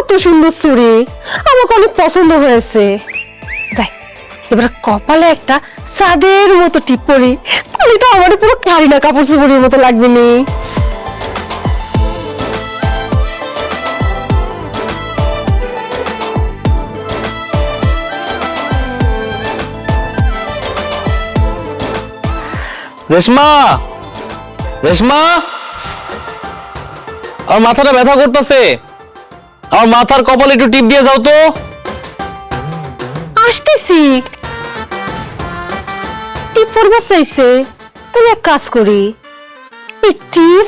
কত সুন্দর চুড়ি, আমাকে অনেক পছন্দ হয়েছে। যাই এবার কপালে একটা চাঁদের মতো টিপ পরি, তাহলে তো আমার পুরো কারিনা কাপুর চুড়ির মতো লাগবে নি। রেশমা, রেশমা, আমার মাথাটা ব্যথা করতেছে, আমার মাথার কপালে একটু টিপ দিয়ে যাও তো। আসতেছি। টিপ পরবার চাইছে, তাহলে এক কাজ করি, এই টিপ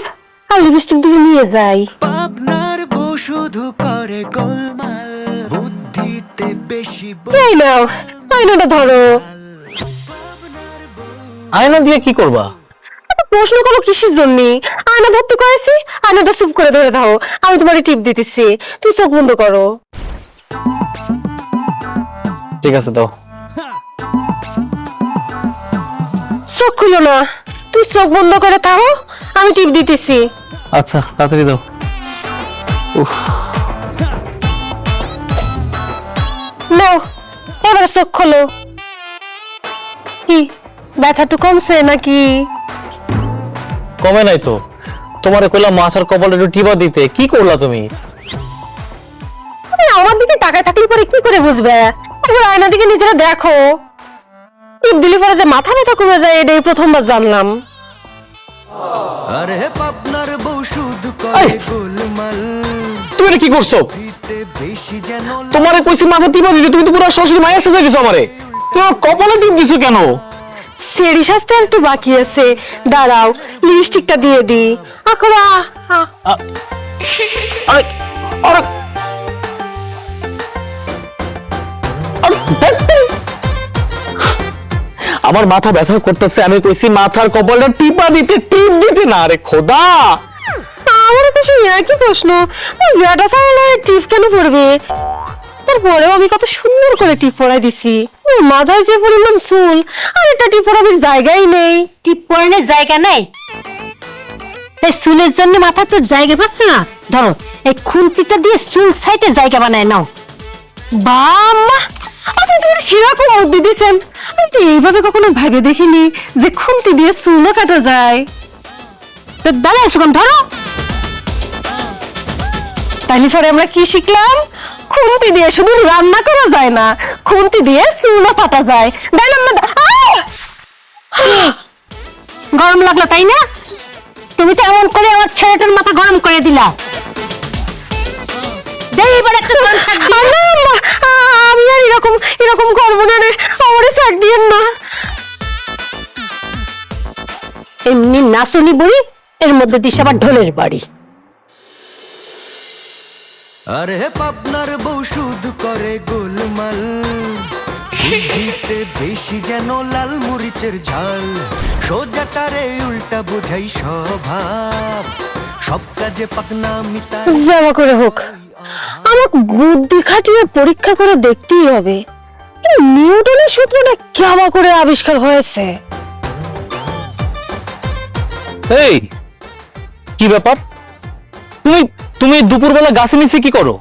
আর লিপস্টিক দিয়ে নিয়ে যাই। পাবনার বউ শুধু করে গোলমাল, বুদ্ধিতে বেশি এই নাও, আয়নাটা ধরো। আয়না দিয়ে কি করবা? প্রশ্ন করো কিসের জন্য? আয়না ধরতে কয়েছি, আয়নাটা চুপ করে ধরে দাও, আমি তোমার টিপ দিতেছি, তুই চোখ বন্ধ করো। ঠিক আছে দাও। চোখ খুলো না, তুই চোখ বন্ধ করে থাকো, আমি টিপ দিতেছি। আচ্ছা তাড়াতাড়ি দাও। উফ, নাও এবারে চোখ খোলো। কি ব্যথাটু কমছে নাকি? কমে নাই তো, তোমারে কইলাম মাথার কপালে একটু টিপা দিতে, কি করলা তুমি? আমার দিকে তাকায় থাকলে পরে কি করে বুঝবে? একবার আয়না দিকে নিজেরা দেখো। টিপ দিলে পরে যে মাথা ব্যথা কমে যায়, এটাই প্রথমবার জানলাম। আরে পাবনার বউ শুধু করে গোলমাল, তুমি এটা কি করছো? বুদ্ধিতে বেশি যেন তোমারে কইছি মাথা টিপা দিতে, তুমি তো পুরো সরাসরি মায়ের সাথে গেছো আমারে। তোমার কপালে টিপ দিছো কেন? সেরি সাজতে আর একটু বাকি আছে, দাঁড়াও লিপস্টিকটা দিয়ে দি। আকরা আরে আরে আমার মাথা ব্যথা করতেছে, আমি কইছি মাথার কপালটা টিপা দিতে, টিপ দিতে না। আরে খোদা, আমার তো সেই একই প্রশ্ন, বেটা সামনে টিপ কেন পড়বে? তারপরেও আমি কত সুন্দর করে টিপ পরাই দিছি, মাথায় যে পরিমাণ চুল, আর একটা টিপ পরাবার জায়গাই নেই। টিপ পরানোর জায়গা নেই, এই চুলের জন্য মাথা তোর জায়গা পাচ্ছে না। ধরো এই খুন্তিটা দিয়ে চুল সাইডে জায়গা বানায় নাও। বাম্মা, আপনি তো সেরকম বুদ্ধি দিয়েছেন, আমি তো এইভাবে কখনো ভেবে দেখিনি যে খুন্তি দিয়ে চুলও কাটা যায়। তোর দাঁড়া এসে ধরো। তাহলে পরে আমরা কি শিখলাম? খুন্তি দিয়ে শুধু রান্না করা যায় না, খুন্তি দিয়ে চুলও কাটা যায়। গরম লাগলো তাই না? তুমি তো এমন করে আমার ছেলেটার মাথা গরম করে দিলা। আমি আর এরকম এরকম করবো না রে, আমারে শাক দিয়েন না। এমনি নাচনি বুড়ি, এর মধ্যে দিস আবার ঢোলের বাড়ি। আরে পাবনার বউ শুধু করে গোলমাল, বুদ্ধিতে বেশি যেন লাল মরিচের ঝাল, সোজাটারে উল্টা বোঝাই স্বভাব, সব কাজে পাকনা মিতা। যাওয়া করে হোক, আমার বুদ্ধি খাটিয়ে পরীক্ষা করে দেখতেই হবে নিউটনের সূত্রটা কেমন করে আবিষ্কার হয়েছে। এই কি ব্যাপার? তুমি তুমি দুপুরবেলা গাছে নিচে কি করো?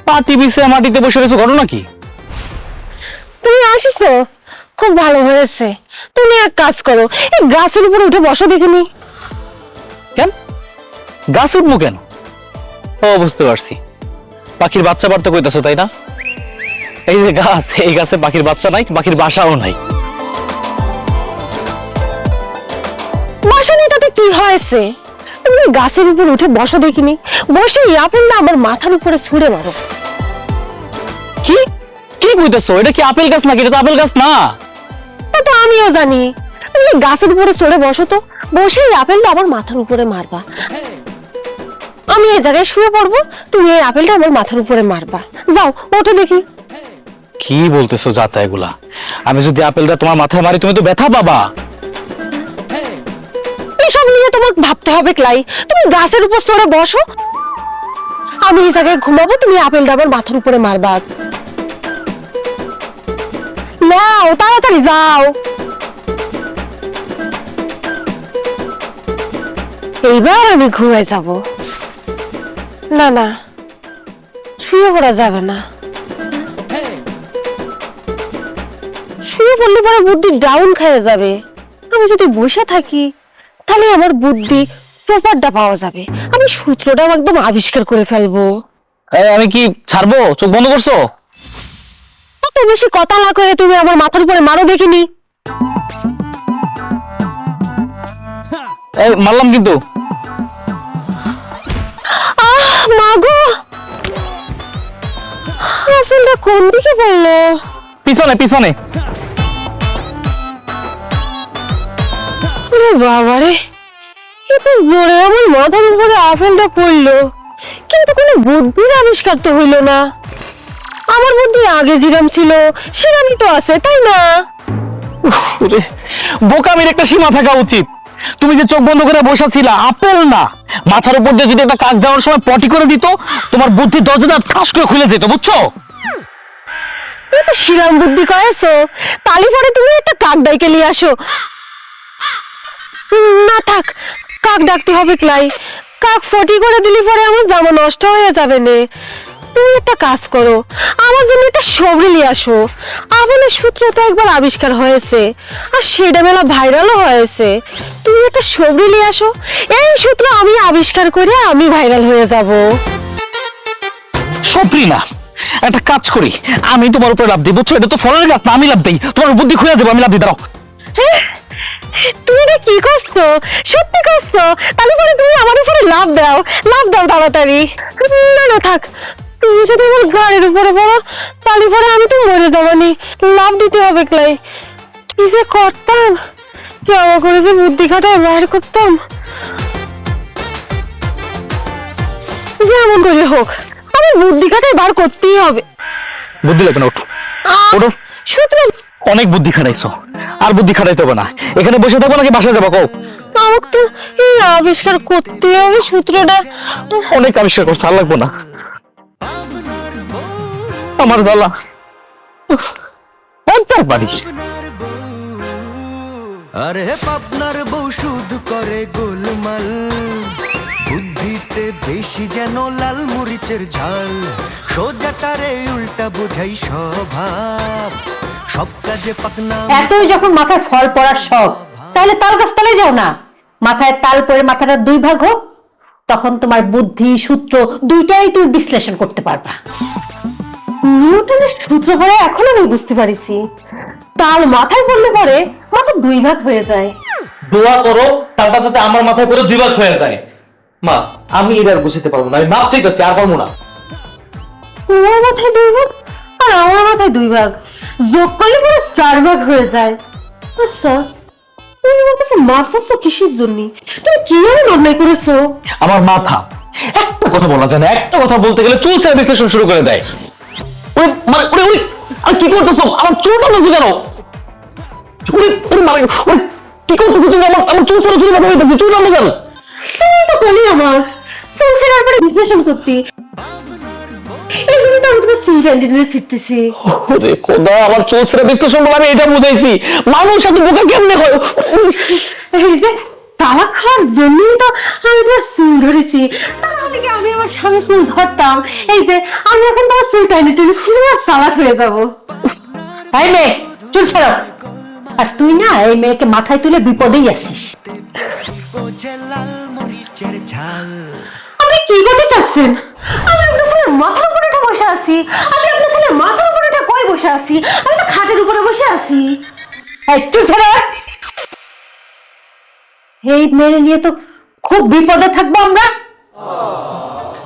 পাটি বিছে মাটিতে বসে রয়েছো, ঘটনা কি? তুমি আসিছো, খুব ভালো হয়েছে। তুমি এক কাজ করো, এই গাছের উপরে উঠে বসো দেখিনি। কেন গাছ উঠবো কেন? ও বুঝতে পারছি, পাখির বাচ্চা বাড়তে কইতাছো তাই না? এই যে গাছ, এই গাছে পাখির বাচ্চা নাই, পাখির বাসাও নাই। বসো নি, তাতে কি হয়েছে? তুমি গাছের উপর উঠে বসো দেখিনি, বসে আপেলটা আমার মাথার উপরে ছুঁড়ে মারো। কি কি কইতাছো? এটা কি আপেল গাছ নাকি? এটা তো আপেল গাছ না। তা তো আমিও জানি, তুমি গাছের উপরে চড়ে বসো তো, বসে আপেলটা আমার মাথার উপরে মারবা। আমি এই জায়গায় শুয়ে পড়বো, তুমি এই আপেলটা আমার মাথার উপরে মারবা। যাও ওঠো দেখি। কি বলতেছো যাতা এগুলা? আমি যদি আপেলটা তোমার মাথায় মারি, তুমি তো ব্যথা পাবা। এসব নিয়ে তোমাকে ভাবতে হবে ক্লাই, তুমি গাছের উপর চড়ে বসো, আমি এই জায়গায় ঘুমাবো, তুমি আপেলটা আমার মাথার উপরে মারবা। নাও তাড়াতাড়ি যাও। এইবার আমি ঘুমায় যাব। না না, শুয়ে পড়া যাবে না। শুয়ে পড়লে পরে বুদ্ধি ডাউন খেয়ে যাবে। আমি যদি বসে থাকি তাহলে আমার বুদ্ধি প্রপারটা পাওয়া যাবে, আমি সূত্রটাও একদম আবিষ্কার করে ফেলবো। আমি কি ছাড়বো? চোখ বন্ধ করছো? এত বেশি কথা না কয়ে তুমি আমার মাথার উপরে মারো দেখিনি। মারলাম কিন্তু। মাগো, আসলে কোন দিকে পড়লো? পিছনে পিছনে। বাবারে, এত জোরে আমার মাথার উপরে আপেলটা পড়লো, কিন্তু কোনো বুদ্ধির আবিষ্কার তো হইলো না। আমার বুদ্ধি আগে যেরাম ছিল সেরামই তো আছে, তাই না? বোকামির একটা সীমা থাকা উচিত। তুমি যে চোখ বন্ধ করে বসেছিলা, আপেল না, মাথার উপর দিয়ে যদি একটা কাক যাওয়ার সময় পটি করে দিত, তোমার বুদ্ধি দরজাটা ঠাস করে খুলে যেত, বুঝছো? তুমি তো শিরাম বুদ্ধি কয়েছো, তালি পরে তুমি একটা কাক ডাইকে নিয়ে আসো। না থাক, কাক ডাকতে হবে ক্লাই, কাক ফটি করে দিলি পরে আমার জামা নষ্ট হয়ে যাবে নে। তুমি একটা কাজ করো, আমার জন্য একটা সবরি নিয়ে আসো। আপেলের সূত্র তো একবার আবিষ্কার হয়েছে, আর সেটা মেলা ভাইরালও হয়েছে। তুমি একটা সবরি নিয়ে আসো, এই সূত্র আমি আবিষ্কার করে আমি ভাইরাল হয়ে যাব। সবরি না, একটা কাজ করি, আমি তোমার উপরে লাভ দিই, বুঝছো? এটা তো ফলের গাছ না, আমি লাভ দিই, তোমার বুদ্ধি খুলে দেবো, আমি লাভ দিই। দাঁড়াও। তুমি এটা কি করছো? সত্যি করছো? তাহলে পরে তুমি আমার উপরে লাভ দাও, লাভ দাও তাড়াতাড়ি। না না থাক, তুমি যদি আমার গাড়ির উপরে পড়ো তাহলে পরে আমি তো মরে যাবানি। লাভ দিতে হবে ক্লাই। কি যে করতাম, কেমন করে যে বুদ্ধি খাটায় বাইর করতাম। যেমন করে হোক আমার বুদ্ধি খাটায় বার করতেই হবে। বুদ্ধি লাগবে না, ওঠো ওঠো। সূত্র অনেক বুদ্ধি খাটাইছো, আর বুদ্ধি খাটাইতে হবে না। এখানে বসে থাকবো নাকি বাসায় যাবো? কও। আমাকে তো এই আবিষ্কার করতে হবে সূত্রটা। অনেক আবিষ্কার করছো, আর লাগবো না। আমার গলা একবার বাড়ি। আরে পাপনার বউ শুধু করে গোলমাল, বুদ্ধিতে বেশি যেন লাল মরিচের ঝাল, সোজাটারে উল্টা বোঝাই স্বভাব, সব কাজে পাকনা। এতই যখন মাথায় ফল পড়ার শখ, তাহলে তাল গাছ তলে যাও না। মাথায় তাল পড়ে মাথাটা দুই ভাগ হোক, তখন তোমার বুদ্ধি সূত্র দুইটাই তুমি বিশ্লেষণ করতে পারবা। নিউটনের সূত্র পড়ে এখন আমি বুঝতে পারিছি, তার মাথায় পড়লে পরে মাথা দুই ভাগ হয়ে যায়। দোয়া করো তালটা যাতে আমার মাথায় করে দুই ভাগ হয়ে যায়। মা, আমি এটা আর বুঝতে পারবো না, আমি মাপ চাইতেছি, আর পারবো না। তোমার মাথায় দুই ভাগ আর আমার মাথায় দুই ভাগ, যোগ করলে পরে চার ভাগ হয়ে যায়। আচ্ছা, তুমি আমার কাছে মাপ চাচ্ছ কিসের জন্য? তুমি কিভাবে নির্ণয় করেছো? আমার মাথা একটা কথা বলা যায় না, একটা কথা বলতে গেলে চুল ছেড়ে বিশ্লেষণ শুরু করে দেয়। ওরে মানে ওরে ওরে, আর কি করতেছো? আমার চুলটা নজর কেন? ওরে ওরে মানে ওরে, কি করতেছো তুমি? আমার চুল ছেড়ে চুল কথা হইতেছে, চুল নামো কেন? তুমি তো বলি আমার চুল ছেড়ার পরে বিশ্লেষণ করতে, এই জন্য তো আমি তোমার চুল ক্যান্টিনে শিখতেছি। ওরে খোদা, আমার চুল ছেড়ে বিশ্লেষণ বলে আমি এটা বুঝাইছি। মানুষ এত বোকা কেমনে হয়? এই যে তালাক খাওয়ার জন্যই তো আমি তোমার চুল ধরেছি, তাহলে কি আমি আমার স্বামী চুল ধরতাম? এই যে আমি এখন তোমার চুল টাইনে টেনে ফুলে আর তালাক হয়ে যাবো। তাই মেয়ে, চুল ছাড়ো। আর তুই না এই মেয়েকে মাথায় তুলে বিপদেই আছিস। বোঝে লাল মরিচের ঝাল। আপনি কি করতে চাচ্ছেন? আমি আপনার ছেলের মাথার উপরে এটা বসে আছি, আমি আপনার ছেলের মাথার উপরে এটা কই বসে আছি? আমি তো খাটের উপরে বসে আছি। এই চুল ছাড়ো। এই মেয়ে নিয়ে তো খুব বিপদে থাকবো আমরা।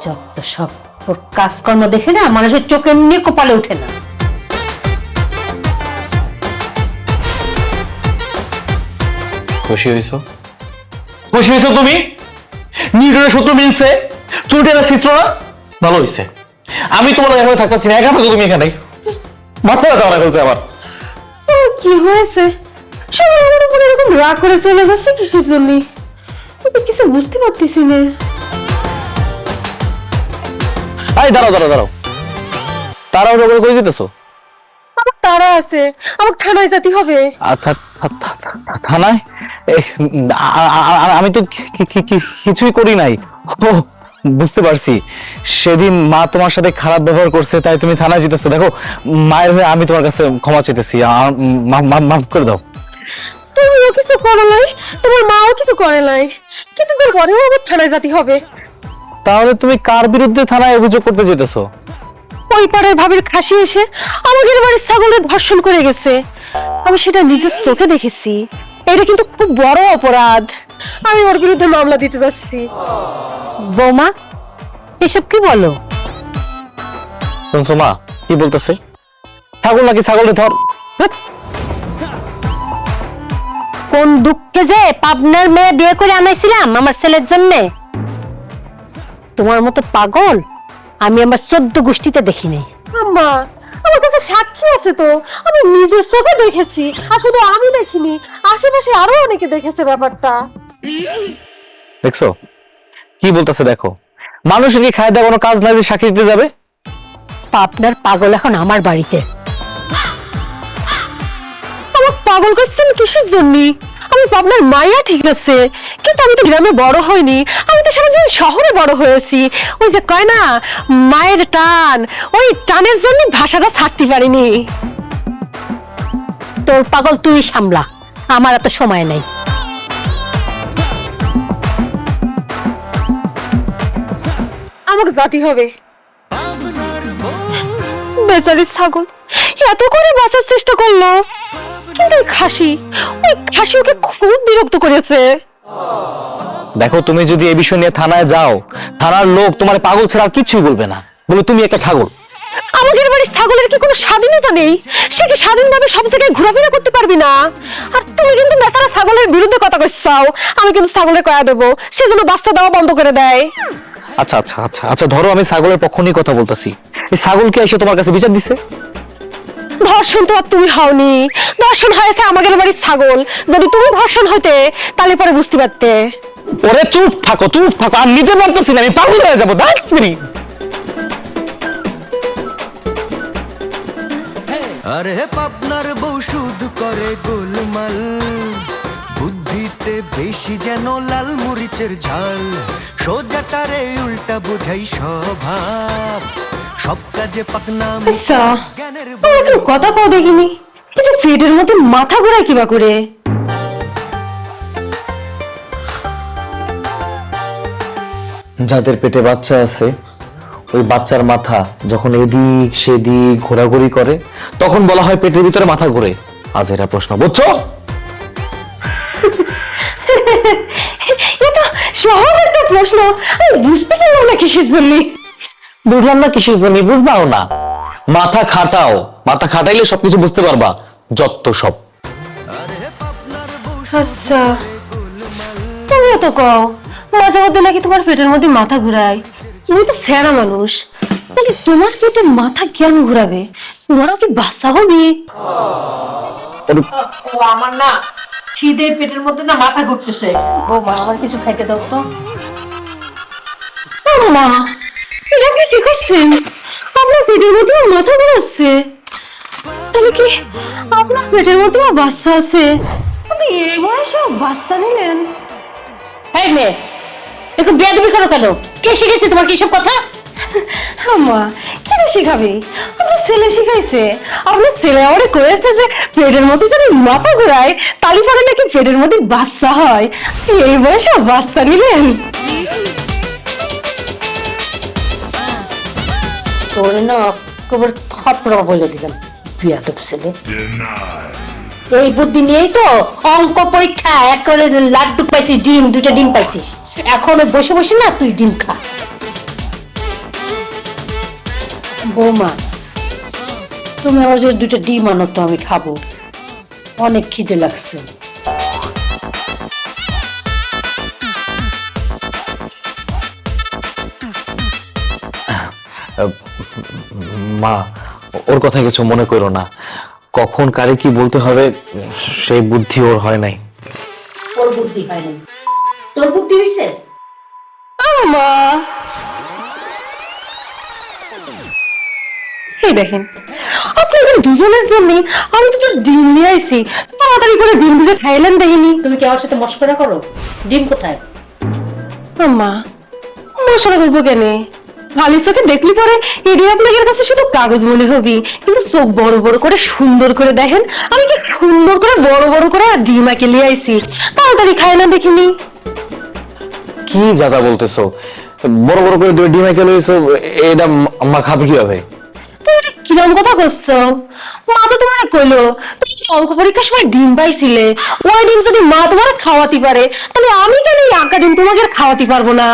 যত সব ওর কাজকর্ম দেখে না মানুষের চোখের নিয়ে কপালে ওঠে না। খুশি হইছো? খুশি হইছো তুমি? নিউটনের সূত্র মিলছে, চুলটা চিত্র না? ভালো হইছে। আমি তোমার এখানে থাকতেছি না, একা থাকো তুমি এখানে। মাথা ব্যথা অনেক হচ্ছে আমার। কি হয়েছে? সবাই আমার উপরে এরকম রাগ করে চলে যাচ্ছে কিসের জন্য? আমি কিছু বুঝতে পারতেছি না। এই দাঁড়াও দাঁড়াও দাঁড়াও, তাড়াহুড়ো করে কই যেতেছো? আমার তাড়া আছে, আমাকে থানায় যেতে হবে। আচ্ছা, থানায়? আমি তো কিছুই করি নাই। ও বুঝতে পারছি সেদিন মা তোমার সাথে খারাপ ব্যবহার করছে তাই তুমি থানায় যেতেছো। দেখো মায়ের হয়ে আমি তোমার কাছে ক্ষমা চাইতেছি, মাফ করে দাও। তুমিও কিছু করো নাই, তোমার মাও কিছু করে নাই, কিন্তু তারপরেও আবার থানায় যেতে হবে। তাহলে তুমি কার বিরুদ্ধে থানায় অভিযোগ করতে যেতেছো? ওই পাড়ার ভাবির খাসি এসে আমাদের বাড়ির ছাগলের ধর্ষণ করে গেছে, আমি সেটা নিজের চোখে দেখেছি। এটা কিন্তু খুব বড় অপরাধ, আমি ওর বিরুদ্ধে মামলা দিতে যাচ্ছি। বৌমা এসব কি বলো? শুনছো মা কি বলতেছে? ছাগল নাকি ছাগলে ধর। কোন দুঃখে যে পাবনার মেয়ে বিয়ে করে আনাইছিলাম আমার ছেলের জন্য। তোমার মতো পাগল আমি আমার 14 গোষ্ঠীতে দেখি নাই। আম্মা, আমার কাছে সাক্ষী আছে তো, আমি নিজের চোখে দেখেছি। আর শুধু আমি দেখিনি, আশেপাশে আরো অনেকে দেখেছে ব্যাপারটা। দেখছো কি বলতেছে? দেখো মানুষের কি খায় দেওয়া কোনো কাজ নাই যে সাক্ষী দিতে যাবে? পাবনার পাগল এখন আমার বাড়িতে। আমার পাগল করছেন কিসের জন্য? আমি পাবনার মাইয়া ঠিক আছে, কিন্তু আমি তো গ্রামে বড় হইনি, আমি তো সারা জীবন শহরে বড় হয়েছি। ওই যে কয় না মায়ের টান, ওই টানের জন্য ভাষাটা ছাড়তে পারিনি। তোর পাগল তুই সামলা, আমার এত সময় নাই। আমাকে জাতি হবে। পাবনার বউ বেচারি ছাগল এত করে বাঁচার চেষ্টা করলো, কিন্তু ওই খাসি ওকে খুব বিরক্ত করেছে। দেখো তুমি যদি এই বিষয় নিয়ে থানায় যাও, থানার লোক তোমার পাগল ছাড়া আর কিছুই বলবে না, বলে তুমি একটা ছাগল। আমাদের বাড়ির ছাগলের কি কোনো স্বাধীনতা নেই? সে কি স্বাধীনভাবে সব জায়গায় ঘোরাফেরা করতে পারবি না? আর তুমি কিন্তু বেচারা ছাগলের বিরুদ্ধে কথা কইছাও, আমি কিন্তু ছাগলের কয়া দেবো, সে যেন বাচ্চা দেওয়া বন্ধ করে দেয়। আচ্ছা আচ্ছা আচ্ছা আচ্ছা, ধরো আমি ছাগলের পক্ষ নিয়ে কথা বলতেছি, এই ছাগলকে এসে তোমার কাছে বিচার দিছে? ধর্ষণ তো আর তুমি হওনি, ধর্ষণ হয়েছে আমাদের বাড়ির ছাগল। যদি তুমি ধর্ষণ হইতে তাহলে পরে বুঝতে পারতে। ওরে চুপ থাকো, আর নিতে পারতেছি না, আমি পাগল হয়ে যাবো। আরে পাবনার বউ শুধু করে গোলমাল, বুদ্ধিতে বেশি যেন লাল মরিচের ঝাল, সোজাটারে উল্টা বোঝাই স্বভাব, সব কাজে পাকনা আচ্ছা, জ্ঞানের আমার তো কথা পাও দেখিনি, এই যে পেটের মধ্যে মাথা ঘোরায় কিবা করে? যাদের পেটে বাচ্চা আছে ওই বাচ্চার মাথা যখন এদিক সেদিক ঘোরাঘুরি করে তখন বলা হয় পেটের ভিতরে মাথা ঘোরে। আজ এরা প্রশ্ন বুঝছো? এটা সহজ একটা প্রশ্ন, আমি বুঝতে পারলাম না কিসের জন্য। বুঝলাম না কিসের জন্য? বুঝবাও না, মাথা খাটাও, মাথা খাটাইলে সবকিছু বুঝতে পারবা। যত সব। আচ্ছা, তুমিও তো কও মাঝে মধ্যে নাকি তোমার পেটের মধ্যে মাথা ঘুরায়। তুমি তো সেরা মানুষ, তাহলে তোমার পেটে মাথা কেন ঘুরাবে? তোমারও কি বাচ্চা হবে? ও আমার না খিদে পেটের মধ্যে না মাথা ঘুরতেছে। বৌমা আমার কিছু খাইতে দাও তো। ও মা, এটা আপনি কি করছেন? আপনার পেটের মধ্যে মাথা ঘুরাচ্ছে, তাহলে কি আপনার পেটের মধ্যে বাচ্চা আছে? আপনি এই বয়সে বাচ্চা নিলেন? এই মেয়ে একটু বেয়াদবি করো কেন? কে শিখেছে তোমার কি সব কথা? মা, কেন শিখাবি? আপনার ছেলে শিখাইছে। আপনার ছেলে আমারে কয়েছে যে পেটের মধ্যে যদি মাথা ঘুরায় তালি পরে নাকি পেটের মধ্যে বাচ্চা হয়। এই বয়সে বাচ্চা নিলেন? তোর না কবর থাপড়া বলে দিলাম, বিয়াদব ছেলে। এই বুদ্ধি নিয়েই তো অঙ্ক পরীক্ষা এক করে লাড্ডু পাইছিস, ডিম 2টা ডিম পাইছিস। এখন ওই বসে বসে না তুই ডিম খা। বৌমা তুমি আমার যদি 2টা ডিম আনো তো আমি খাবো, অনেক খিদে লাগছে। মা ওর কথা কিছু মনে করো না, কখন কারে কি বলতে হবে সেই বুদ্ধি ওর হয় নাই। ওর বুদ্ধি হয় নাই, তোর বুদ্ধি হয়েছে। মা, এই দেখেন আপনাদের দুজনের জন্য আমি তো ডিম নিয়ে আইছি, তাড়াতাড়ি করে ডিম দুটো খাইলেন দেখিনি। তুমি কি আমার সাথে মস্করা করো? ডিম কোথায়? মা, মশলা করবো কেন? ভালির চোখে দেখলি পরে এডি আপনাদের কাছে শুধু কাগজ মনে হবি, কিন্তু চোখ বড় বড় করে সুন্দর করে দেখেন, আমি কি সুন্দর করে বড় বড় করে ডিম এঁকে লিয়ে আইছি, তাড়াতাড়ি খায় না দেখিনি। কি জাদা বলতেছো? বড় বড় করে দুই ডিম এঁকে লইছো, এটা মা খাবে কিভাবে? তুমি এটা কিরম কথা করছো? মা তো তোমার কইলো তুমি অঙ্ক পরীক্ষার সময় ডিম পাইছিলে, ওই ডিম যদি মা তোমার খাওয়াতে পারে, তাহলে আমি কেন এই আঁকা ডিম তোমাকে আর খাওয়াতে পারবো না?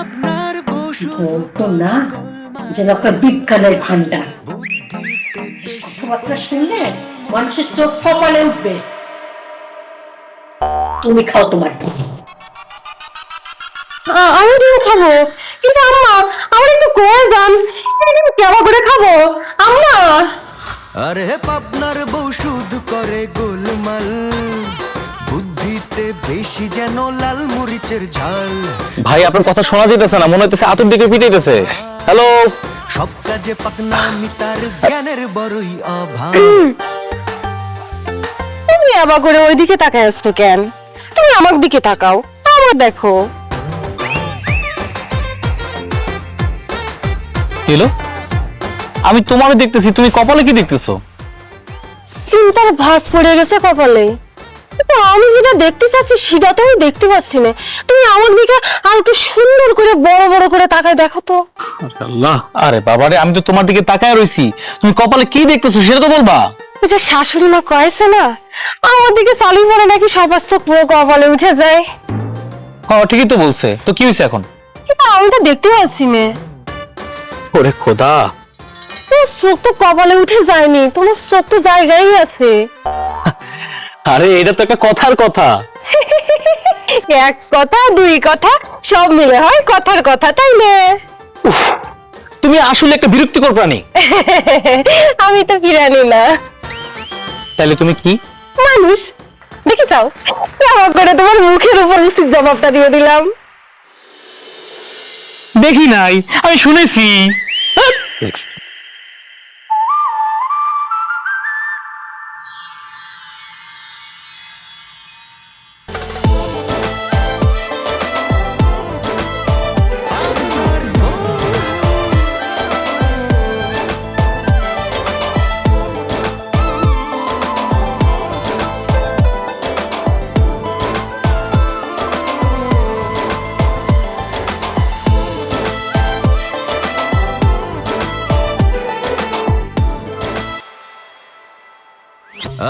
আপনার বসু বলতো না যেন আপনার বিজ্ঞানের ভান্ডার, কথাবার্তা শুনলে মানুষের চোখ কপালে উঠবে। তুমি খাও তোমার ডিম। আমি ডিম খাবো, কিন্তু আম্মা আমার একটু কয়ে যান, এই ডিম কেমন করে খাবো আম্মা? আরে পাপনার বউ শুধু করে গোলমাল, বুদ্ধিতে বেশি যেন লাল মরিচের ঝাল। ভাই আপনার কথা শোনা যাইতেছে না, মনে হইতেছে আতুর দিকে পিটাইতেছে। হ্যালো, সব কাজে পাকনা আমি তার জ্ঞানের বড়ই অভাব। তুমি আবার করে ওইদিকে তাকায় আসছো কেন? তুমি আমার দিকে তাকাও, আমার দেখো। হ্যালো, আমি তোমারে দেখতেছি, তুমি কপালে কি দেখতেছো? চিন্তার ভাঁজ পড়ে গেছে কপালে, কিন্তু আমি যেটা দেখতে চাচ্ছি সেটা তো আমি দেখতে পাচ্ছি না। তুমি আমার দিকে আর একটু সুন্দর করে বড় বড় করে তাকায় দেখো তো। আল্লাহ, আরে বাবারে, আমি তো তোমার দিকে তাকায় রইছি, তুমি কপালে কি দেখতেছো সেটা তো বলবা। ওই যে শাশুড়ি মা কয়েছে না, আমার দিকে চালি পড়ে নাকি সবার চোখ পুরো কপালে উঠে যায়। হ্যাঁ ঠিকই তো বলছে, তো কি হয়েছে এখন? কিন্তু আমি তো দেখতে পাচ্ছি না। ওরে খোদা, তোমার চোখ তো কপালে উঠে যায়নি, তোমার চোখ তো জায়গায় আছে। আরে এটা তো একটা কথার কথা। এক কথা দুই কথা সব মিলে হয় কথার কথা, তাই না? তুমি আসলে একটা বিরক্তিকর প্রাণী। আমি তো বিরানি না, তাহলে তুমি কি? মানুষ। দেখি চাও কেমন করে তোমার মুখের উপর উচিত জবাবটা দিয়ে দিলাম। দেখি নাই, আমি শুনেছি।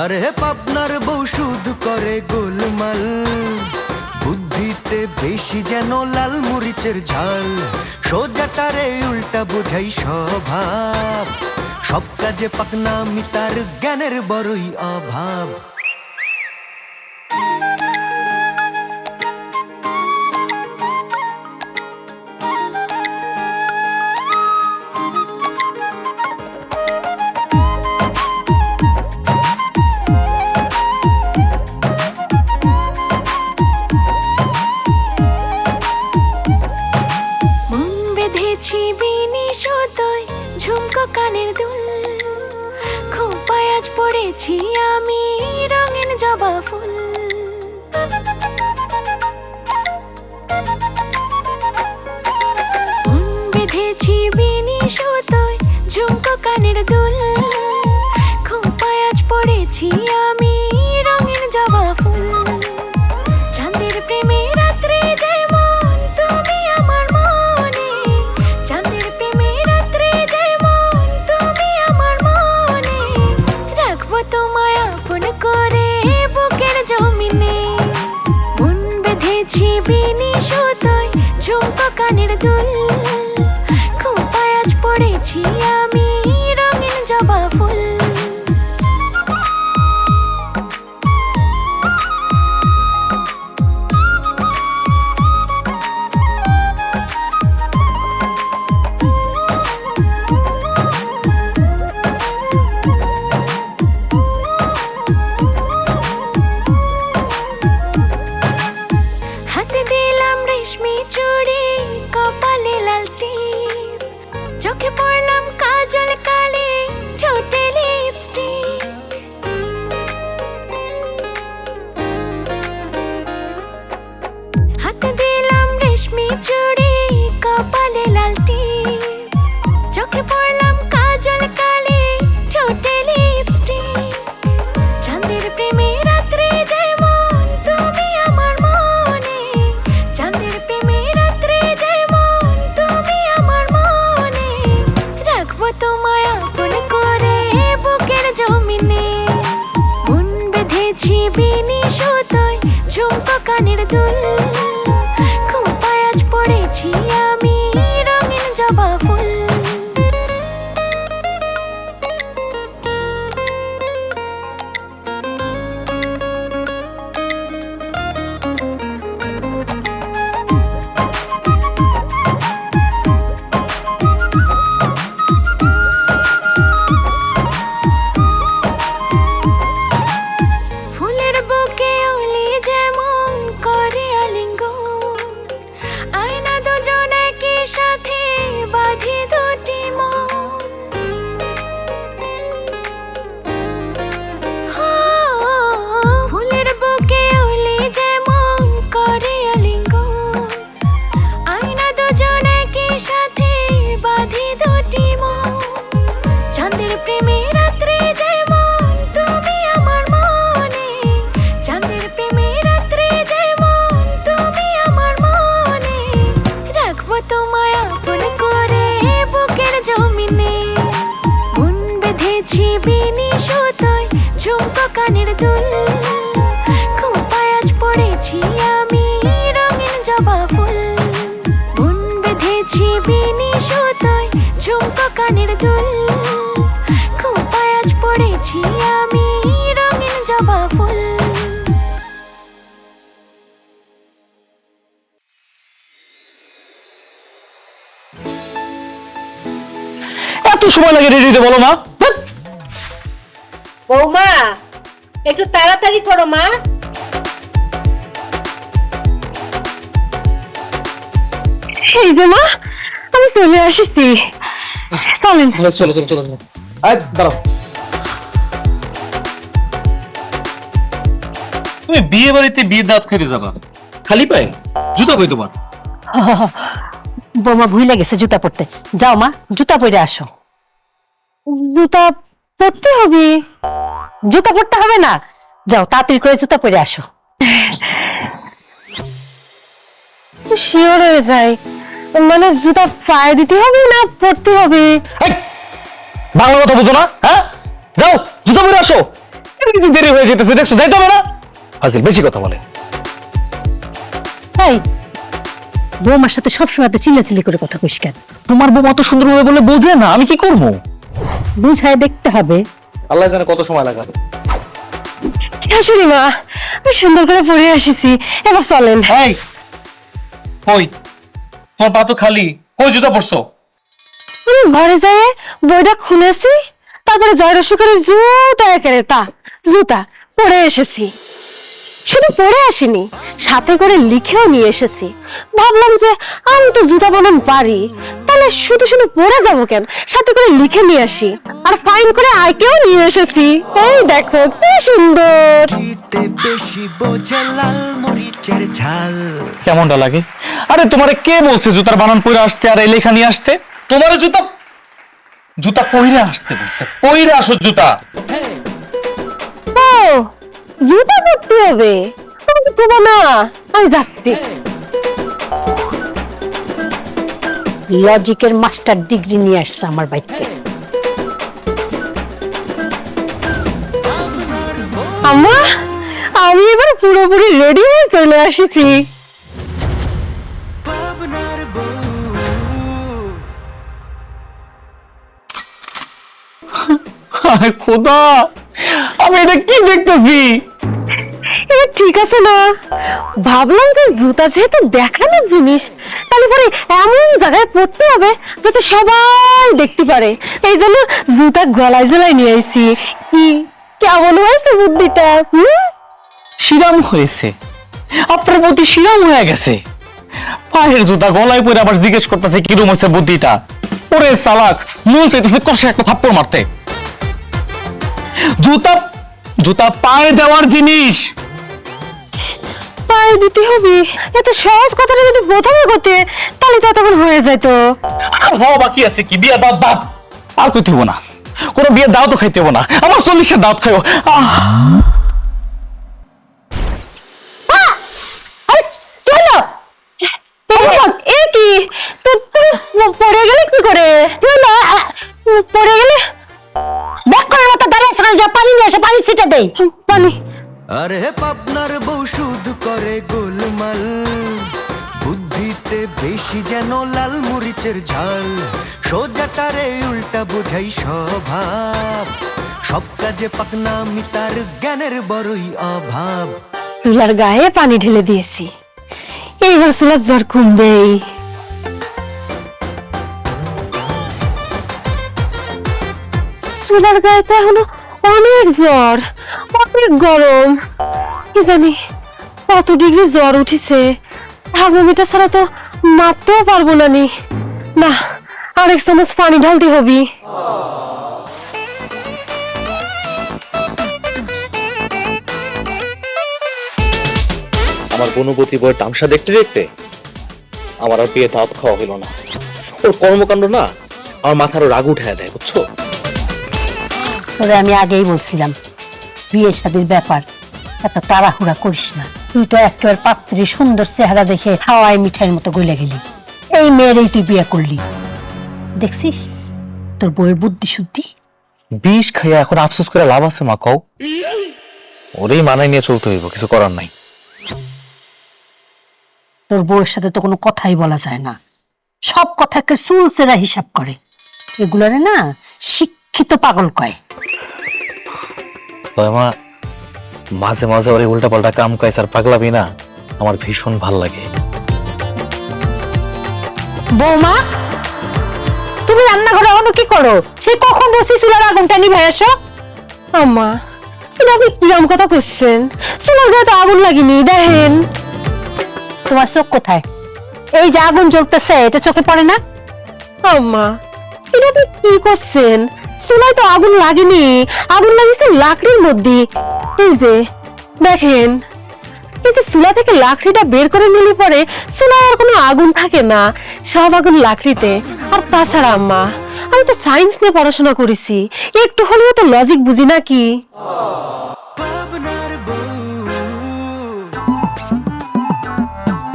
আরে পাপনার বউ শুধু করে গোলমাল, বুদ্ধিতে বেশি যেন লাল মরিচের ঝাল। সোজাটারে উল্টা বোঝাই স্বভাব, সব কাজে পাকনা আমি তার জ্ঞানের বড়ই অভাব। মন বেঁধেছি বিনি সুতোয় ঝুমকো কানের দুল, খোঁপায় আজ পড়েছি আমি রঙিন জবা ফুল। মন বেঁধেছি বিনি সুতোয় ঝুমকো কানের দুল, খোঁপায় আজ পড়েছি আমি রঙিন জবা ফুল। চাঁদের প্রেমে রাত্রে যেমন তুমি আমার মনে, চাঁদের প্রেমে রাত্রে যেমন তুমি আমার মনে, রাখবো তোমায় আপন করে বুকের জমিনে। মন বেঁধেছি বিনি সুতোয় ঝুমকো কানের দুল, খোঁপায় আজ পড়েছি আমি রঙিন জবা ফুল। হাতে দিলাম রেশমি চুড়ি, কপালে লাল টিপ, চোখে পড়লাম কাজল কালি, ঠোঁটে চোখে পড়লাম কাজল কালি ঠোঁটে লিপস্টিক চাঁদের প্রেমে রাত্রে যেমন তুমি আমার মনে চাঁদের প্রেমে রাত্রে যেমন তুমি আমার মনে রাখবো তোমায় আপন করে বুকের জমিনে মন বেঁধেছি বিনি সুতোয় ঝুমকো কানের দুল খোঁপায় আজ পড়েছি আমি রঙিন জবা ফুল ফুলের বুকে ওলি যেমন করে আলিঙ্গন আয়না দুজন একই সাথে বাঁধি দুটি মন ফুলের বুকে ওলি যেমন করে আলিঙ্গন আয়না দুজন একই সাথে বাঁধি দুটি মন চাঁদের প্রেমে রাত্রে যেমন তুমি আমার মনে চাঁদের প্রেমে রাত্রে যেমন তুমি আমার মনে রাখবো তোমায় আপন করে বুকের জমিনে মন বেঁধেছি বিনি সুতোয় ঝুমকো কানের দুল খোঁপায় আজ পড়েছি আমি রঙিন জবা ফুল মন বেঁধেছি বিনি সুতোয় ঝুমকো কানের দুল খোঁপায় আজ পড়েছি আমি রঙিন জবা ফুল এত সময় লাগে রেডি হতে বলো মা? ধ্যাৎ। বৌমা একটু তাড়াতাড়ি করো মা এই যে মা আমি চলে আসছি চলেন চলো চলো চলো চলো চলো। এই, দাঁড়াও। তুমি বিয়ে বাড়িতে বিয়ের দাঁত খেতে যাবা খালি পায়ে জুতা কই তোমার? বৌমা ভুলে গেছে জুতা পরতে যাও মা জুতা পরে আসো জুতা পরতে হবে? জুতা পরতে হবে না যাও তাড়াতাড়ি করে জুতা পরে আসো শিওর হয়ে যায় মানে জুতা পায়ে দিতে হবে না পরতে হবে? এই, বাংলা কথা বুঝো না? হ্যাঁ, যাও জুতা পরে আসো। এমনিতে দেরি হয়ে যেতেছে দেখছো, যাইতে হবে না? হাসিল বেশি কথা বলে। এই বৌমার সাথে সবসময় তো চিল্লাচিল্লি করে কথা কইস কেন তোমার বউ অত সুন্দরভাবে বলে বোঝে না, আমি কি করবো? বুঝায় দেখতে হবে আল্লাহ জানে কত সময় লাগাবে। শাশুড়ি মা আমি সুন্দর করে পরে আসিছি, এবার চলেন। এই কই তোমার পা তো খালি, কই জুতা পরছো? আমি ঘরে যাই বইটা খুলেছি, তারপরে জয়রসু করে জুতা একেরে তা জুতা পরে এসেছি। শুধু পরে আসিনি, সাথে করে লিখেও নিয়ে এসেছি। ভাবলাম যে আমি তো জুতা বানান পারি, তাহলে শুধু শুধু পরে যাবো কেন, সাথে করে লিখে নিয়ে আসি। আর ফাইন করে আইকেও নিয়ে এসেছি। এই দেখো কি সুন্দর। দিতে বেশি বোঝে লাল মরিচের ঝাল কেমনটা লাগে? আরে তোমারে কে বলছে জুতার বানান পরে আসতে আর এই লেখা নিয়ে আসতে? তোমার জুতা জুতা পইরে আসতে বলছে, পইরে আসো জুতা। ও জুতা পরতে হবে, আমি তো পরবো না, আমি যাচ্ছি। লজিকের মাস্টার ডিগ্রি নিয়ে আসছে আমার বাড়িতে আম্মা আমি এবার পুরোপুরি রেডি হয়ে চলে আসিছি। পাবনার বউ আরে খোদা, আমি এটা কি দেখতেছি? এটা ঠিক আছে না? ভাবলাম যে জুতা যেহেতু দেখানোর জিনিস, তাহলে পরে এমন জায়গায় পড়তে হবে যাতে সবাই দেখতে পারে। এই জন্য জুতা গলায় জলায় নিয়ে আইছি। কি কেমন হয়েছে বুদ্ধিটা? শিরাম হয়েছে, আপনার প্রতি শিরাম হয়ে গেছে। পায়ের জুতা গলায় পরে আবার জিজ্ঞেস করতেছে কিরম হয়েছে বুদ্ধিটা। ওরে চালাক, মন চাইতেছে কষে একটা থাপ্পড় মারতে। জুতা জুতা পায়ে দেওয়ার জিনিস, পায়ে দিতে হবে। এত সহজ কথাটা যদি প্রথমে করতে তাহলে তো তখন হয়ে যেত। আর হওয়া বাকি আছে কি, বিয়ে দাও বাপ আর কইতে হবো না, কোনো বিয়ে দাও তো খাইতে হবো না, আমার 40-এর দাওয়াত খাইও। কি হলো? এ কি পড়ে গেলে কি করে? কি হলো? পড়ে গেলে বক্করের মতো দাঁড়াচ্ছে যা পানি নিয়ে এসে পানি ছিটে দেই। পানি। আরে পাপনার বউ শুধু করে গোলমাল, বুদ্ধিতে বেশি যেন লাল মরিচের ঝাল, সোজাটারে উল্টা বোঝাই স্বভাব, সব কাজে পাকনামি তার জ্ঞানের বড়ই অভাব। চুলার গায়ে পানি ঢেলে দিয়েছি, এইবার চুলার জ্বর কমবেই। চুলার গায়ে তো এখনো অনেক জ্বর, অনেক গরম। কি জানি কত ডিগ্রি জ্বর উঠেছে, থার্মোমিটার ছাড়া তো মাপতেও পারবো না। না, আরেক চামচ পানি ঢালতে হবে। আমার বনুপতি বইয়ের তামসা দেখতে দেখতে আমার আর বিয়ে দাওয়াত খাওয়া হইল না। ওর কর্মকাণ্ড না আমার মাথার রাগ উঠায় দেয়, বুঝছো? তোরে আমি আগেই বলছিলাম বিয়ে শাদীর ব্যাপার এত তাড়াহুড়া করিস না। তুই তো একেবারে পাত্রী সুন্দর চেহারা দেখে হাওয়াই মিঠাইয়ের মতো গলে গেলি, এই মেয়েরই তুই বিয়ে করলি। দেখছিস তোর বউয়ের বুদ্ধি শুদ্ধি। বিষ খাইয়া এখন আফসোস করে লাভ আছে মা? কও, ওরেই মানায় নিয়ে চলতে হইব, কিছু করার নাই। তোর বউয়ের সাথে তো কোনো কথাই বলা যায় না, সব কথা একটা চুলচেরা হিসাব করে। এগুলারে না শিক্ষিত পাগল কয়। মা মাঝে মাঝে ওর উল্টা পাল্টা কাম কাজ আর পাগলামি না আমার ভীষণ ভাল লাগে। বৌমা, তুমি রান্নাঘরে এখনো কি করো? সে কখন বসি চুলার আগুনটা নিভে আসো। আম্মা, এটা আপনি কিরম কথা করছেন? চুলার গায়ে তো আগুন লাগেনি, দেখেন। তোমার চোখ কোথায়? এই যে আগুন জ্বলতেছে এটা চোখে পড়ে না? আম্মা, এটা আপনি কি করছেন? চুলায় তো আগুন লাগেনি, আগুন লাগিয়েছে লাকড়ির মধ্যে। এই যে দেখেন, এই যে চুলা থেকে লাকড়িটা বের করে নিলে পরে চুলায় আর কোনো আগুন থাকে না, সব আগুন লাকড়িতে। আর তাছাড়া আম্মা, আমি তো সায়েন্স নিয়ে পড়াশোনা করেছি, একটু হলেও তো লজিক বুঝি নাকি? পাবনার বউ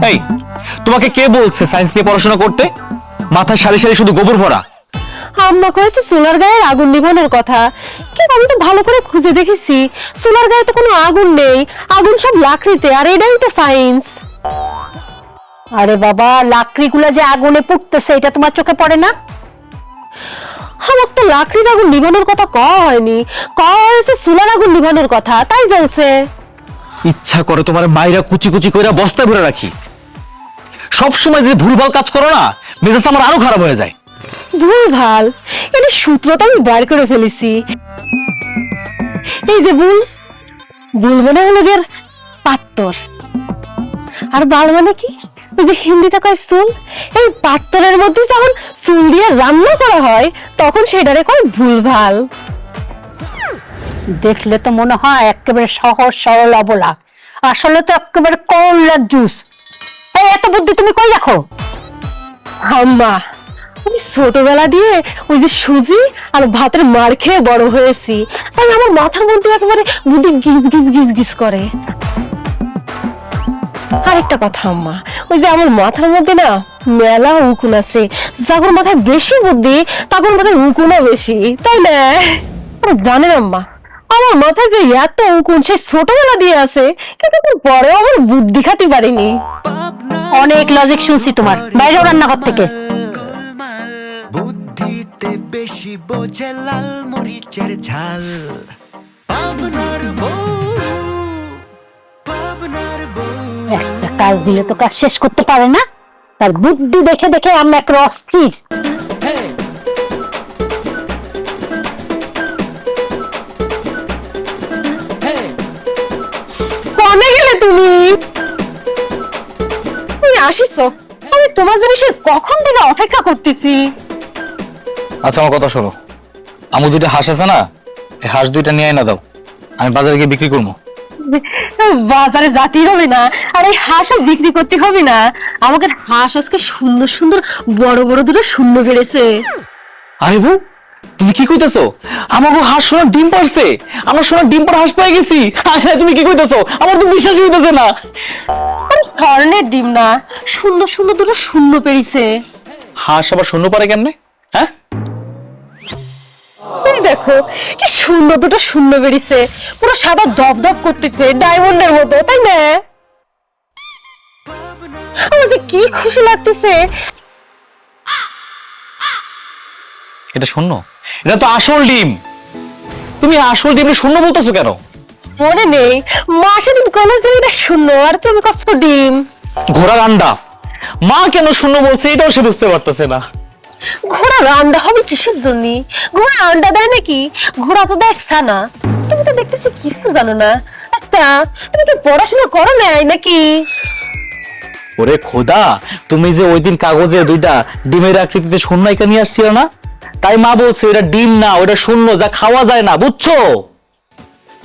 এই তোমাকে কে বলছে সায়েন্স নিয়ে পড়াশোনা করতে? মাথায় সারি সারি শুধু গোবর ভরা। আম্মা কয়েছে চুলার গায়ে আগুন নিভানোর কথা, কিন্তু আমি তো ভালো করে খুঁজে দেখেছি চুলার গায়ে তো কোনো আগুন নেই, আগুন সব লাকড়িতে, আর এটাই তো সায়েন্স। আরে বাবা, লাকড়িগুলো যে আগুনে পুড়তেছে এটা তোমার চোখে পড়ে না? আমার তো লাকড়ির আগুন নিভানোর কথা কওয়া হয়নি, কওয়া হয়েছে চুলার আগুন নিভানোর কথা, তাই জ্বলছে। ইচ্ছা করে তোমার মাইরা কুচি কুচি কইরা বস্তায় ভরে রাখি। সব সময় যে ভুলভাল কাজ করো না, মেজাজ আমার আরো খারাপ হয়ে যায়। ভুল ভাল, এটা সূত্র তো আমি বার করে ফেলেছি। এই যে ভুল, ভুল মানে হলো গিয়ে পাত্তর, আর বাল মানে কি? ওই যে হিন্দিতে কয় চুল, এই পাত্তরের মধ্যে যখন চুল দিয়ে রান্না করা হয় তখন সেটারে কয় ভুল ভাল। দেখলে তো মনে হয় একেবারে সহজ সরল অবলা, আসলে তো একেবারে করলার জুস। এই এত বুদ্ধি তুমি কই রাখো? আম্মা, আমি ছোটবেলা দিয়ে ওই যে সুজি আর ভাতের মার খেয়ে বড় হয়েছি, তাই আমার মাথার মধ্যে একেবারে বুদ্ধি গিজ গিজ গিজ গিজ করে। আরেকটা কথা আম্মা, ওই যে আমার মাথার মধ্যে না মেলা উকুন আছে, যার মাথায় বেশি বুদ্ধি তার মাথায় উকুনও বেশি, তাই না? আরে জানেন আম্মা, আমার মাথায় যে এত উকুন সে ছোটবেলা দিয়ে আছে, কিন্তু পরেও আমার বুদ্ধি খাতে পারিনি। অনেক লজিক শুনছি তোমার, বাইরে রান্নাঘর থেকে। বুদ্ধিতে বেশি বোঝে লাল মরিচের ঝাল, পাবনার বউ পাবনার বউ। একটা কাজ দিলে তো কাজ শেষ করতে পারে না, তার বুদ্ধি দেখে দেখে আমরা একটা অস্থির। কনে গেলে তুমি? তুমি আসিস, আমি তোমার জন্য সে কখন থেকে অপেক্ষা করতেছি। আচ্ছা আমার কথা শোনো, আমু দুইটা হাঁস আছে না, এই হাঁস দুইটা নিয়ে না দাও, আমি বাজারে গিয়ে বিক্রি করবো। বাজারে যেতেই হবে না, আর এই হাঁসও বিক্রি করতে হবে না। আমাকে হাঁস আজকে সুন্দর সুন্দর বড় বড় দুটো শূন্য বেড়েছে। আরে বউ, তুমি কি কইতেছো? আমাকে হাঁস সোনার ডিম পারছে, আমরা সোনার ডিম পার হাঁস পেয়ে গেছি। হ্যাঁ, তুমি কি কইতেছো? আমার তো বিশ্বাসই হইতেছে না। আরে স্বর্ণের ডিম না, সুন্দর সুন্দর দুটো শূন্য পেরেছে। হাঁস আবার শূন্য পারে কেমনে? হ্যাঁ, এই দেখো কি সুন্দর দুটো শূন্য বেরিয়েছে, পুরো সাদা দপদপ করতেছে ডায়মন্ডের মতো, তাই না? আমার যে কি খুশি লাগতেছে। এটা শূন্য? এটা তো আসল ডিম। তুমি আসল ডিম শূন্য বলতেছো কেন? মনে নেই মা সেদিন কলেজে এটা শূন্য আর তুমি কষ্ট ডিম। ঘোড়ার আন্ডা, মা কেন শূন্য বলছে এটাও সে বুঝতে পারতেছে না। ঘোড়া আন্ডা হবে কিসের জন্য? ঘোড়া আন্ডা দেয় নাকি? ঘোড়া তো দেয় ছানা। তুমি তো দেখতেছি কিছু জানো না। আচ্ছা তুমি কি পড়াশোনা করো নাই নাকি? ওরে খোদা, তুমি যে ওই দিন কাগজে দুইটা ডিমের আকৃতিতে শূন্য এঁকে নিয়ে আসছিল না, তাই মা বলছে এটা ডিম না, ওটা শূন্য, যা খাওয়া যায় না, বুঝছো?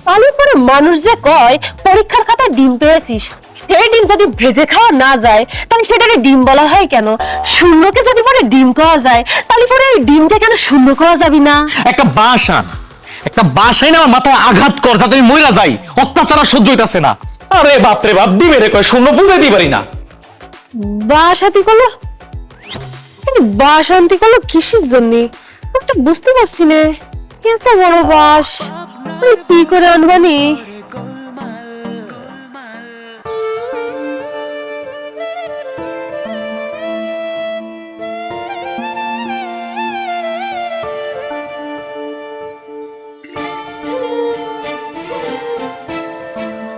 তাহলে পরে মানুষ যে কয় পরীক্ষার খাতায় ডিম পেয়েছিস, সেই ডিম যদি ভেজে খাওয়া না যায় তাহলে সেটাকে ডিম বলা হয় কেন? শূন্যকে যদি পরে ডিম খাওয়া যায় তাহলে পরে এই ডিমকে কেন শূন্য খাওয়া যাবে না? একটা বাঁশ আন, একটা বাঁশ আইন আমার মাথায় আঘাত কর যাতে আমি মইরা যাই, অত্যাচার আর সহ্য হইতাছে না। আরে বাপ রে বাপ, ডিমের কয় শূন্য বুঝে দিই পারি না। বাসাতি করলো, বাসান্তি করলো কিসের জন্য? আমি তো বুঝতে পারছি না। এত বড় বাস আমি কি করে আনবানি?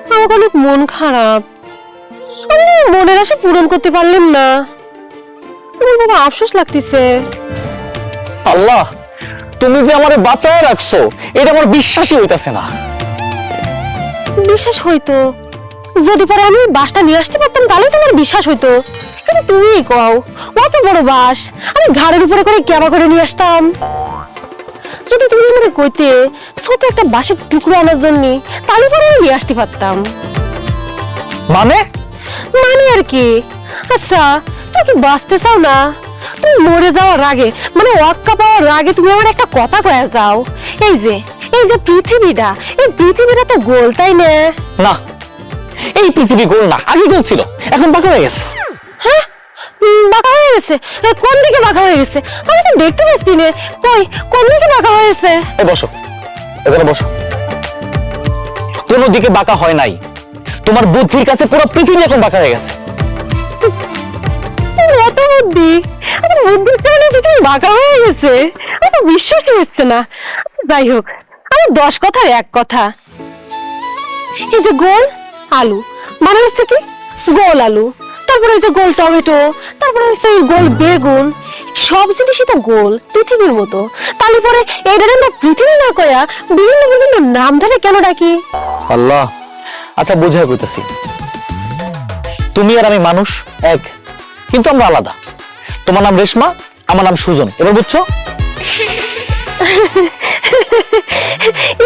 আমার অনেক মন খারাপ, আমি মনের আশা পূরণ করতে পারলাম না। আমার বাবা আফসোস লাগতেছে। আল্লাহ, তুমি যে আমারে বাঁচায় রাখছো এটা আমার বিশ্বাসই হইতাছে না। বিশ্বাস হইতো যদি পরে আমি বাসটা নিয়ে আসতে পারতাম তাহলে তোমার বিশ্বাস হইতো, কিন্তু তুমি কও অত বড় বাস আমি ঘাড়ের উপরে করে কেবা করে নিয়ে আসতাম। যদি তুমি আমাকে কইতে ছোট একটা বাঁশের টুকরো আনার জন্য, তাহলে পরে আমি নিয়ে আসতে পারতাম। মানে মানে আর কি? আচ্ছা তুমি কি বাঁচতে চাও না? তুমি মরে যাওয়ার আগে, মানে ওয়াক্কা পাওয়ার আগে তুমি আমার একটা কথা কয়ে যাও, এই যে পৃথিবীটা, এই পৃথিবীটা তো গোল, তাই না? না, এই পৃথিবী গোল না, আগে গোল ছিল, এখন বাঁকা হয়ে গেছে। হ্যাঁ, বাঁকা হয়ে গেছে? কোন দিকে বাঁকা হয়ে গেছে? আমি তো দেখতে পাচ্ছি না। কই, কোন দিকে বাঁকা হয়েছে? এই বসো, এখানে বসো। কোনো দিকে বাঁকা হয় নাই, তোমার বুদ্ধির কাছে পুরো পৃথিবী এখন বাঁকা হয়ে গেছে। এত বুদ্ধি, আমার বুদ্ধির কারণে পৃথিবী বাঁকা হয়ে গেছে? আমার তো বিশ্বাসই হচ্ছে না। আচ্ছা, যাই হোক, আমার 10 কথার এক কথা। এই যে গোল আলু, মানে হচ্ছে কি গোল আলু, তারপরে এই যে গোল টমেটো, তারপরে হচ্ছে এই গোল বেগুন, সব জিনিসই তো গোল পৃথিবীর মতো। তাহলে পরে এইটার আমরা পৃথিবী না কয়া বিভিন্ন বিভিন্ন নাম ধরে কেন ডাকি? আল্লাহ, আচ্ছা বুঝাই কইতেছি, তুমি আর আমি মানুষ এক, কিন্তু আমরা আলাদা। তোমার নাম রেশমা, আমার নাম সুজন, এবার বুঝছো?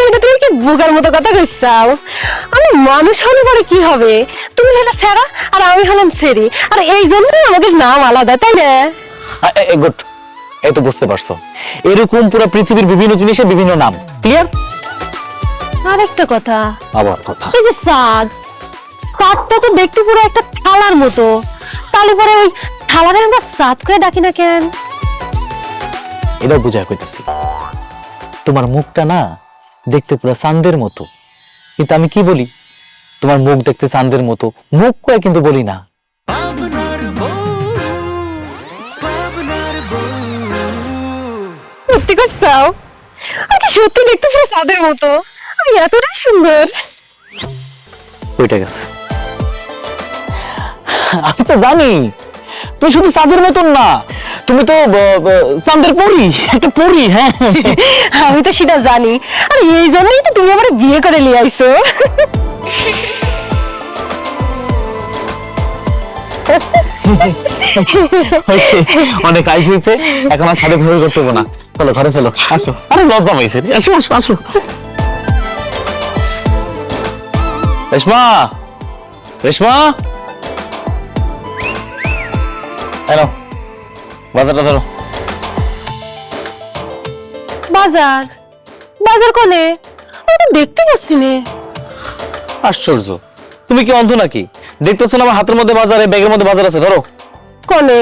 এটা তুমি কি বোকার মতো কথা কইছাও? আমি মানুষ হলে পরে কি হবে? তুমি হলে সেরা আর আমি হলাম সেরি, আর এই জন্যই আমাদের নাম আলাদা, তাই না? গুড, এই তো বুঝতে পারছো। এরকম পুরো পৃথিবীর বিভিন্ন জিনিসের বিভিন্ন নাম, ক্লিয়ার? আরেকটা কথা, আবার কথা। এই যে চাঁদ, চাঁদটা তো দেখতে পুরো একটা থালার মতো, তাহলে পরে ওই থালারে আমরা চাঁদ করে ডাকি না কেন? এটাও বুঝাই কইতেছি, তোমার মুখটা না দেখতে পুরো চাঁদের মতো, কিন্তু আমি কি বলি, তোমার মুখ দেখতে চাঁদের মতো, মুখ কয়ে কিন্তু বলি না। পাবনার বউ, পাবনার বউ। সত্যি করছাও? আমি সত্যি দেখতে পুরো চাঁদের মতো, আমি এতটাই সুন্দর। ওইটা গেছে, আমি তো জানি তুমি শুধু চাঁদের মতন না, তুমি তো চাঁদের পরি, একটা পরি। হ্যাঁ, আমি তো সেটা জানি, আর এই জন্যই তো তুমি আমার বিয়ে করে নিয়ে আইছো। অনেক আইস হয়েছে, এখন আর ছাদে ঘুরে করতে হবে না, চলো ঘরে চলো, আসো। আরে লজ্জা পাইছে, আসো আসো আসো। রেশমা, রেশমা, এই নাও, বাজারটা ধরো। বাজার? বাজার কোনে? আমি তো দেখতে পাচ্ছি না। আশ্চর্য, তুমি কি অন্ধ নাকি? দেখতেছো না আমার হাতের মধ্যে বাজার, এই ব্যাগের মধ্যে বাজার আছে, ধরো। কোনে?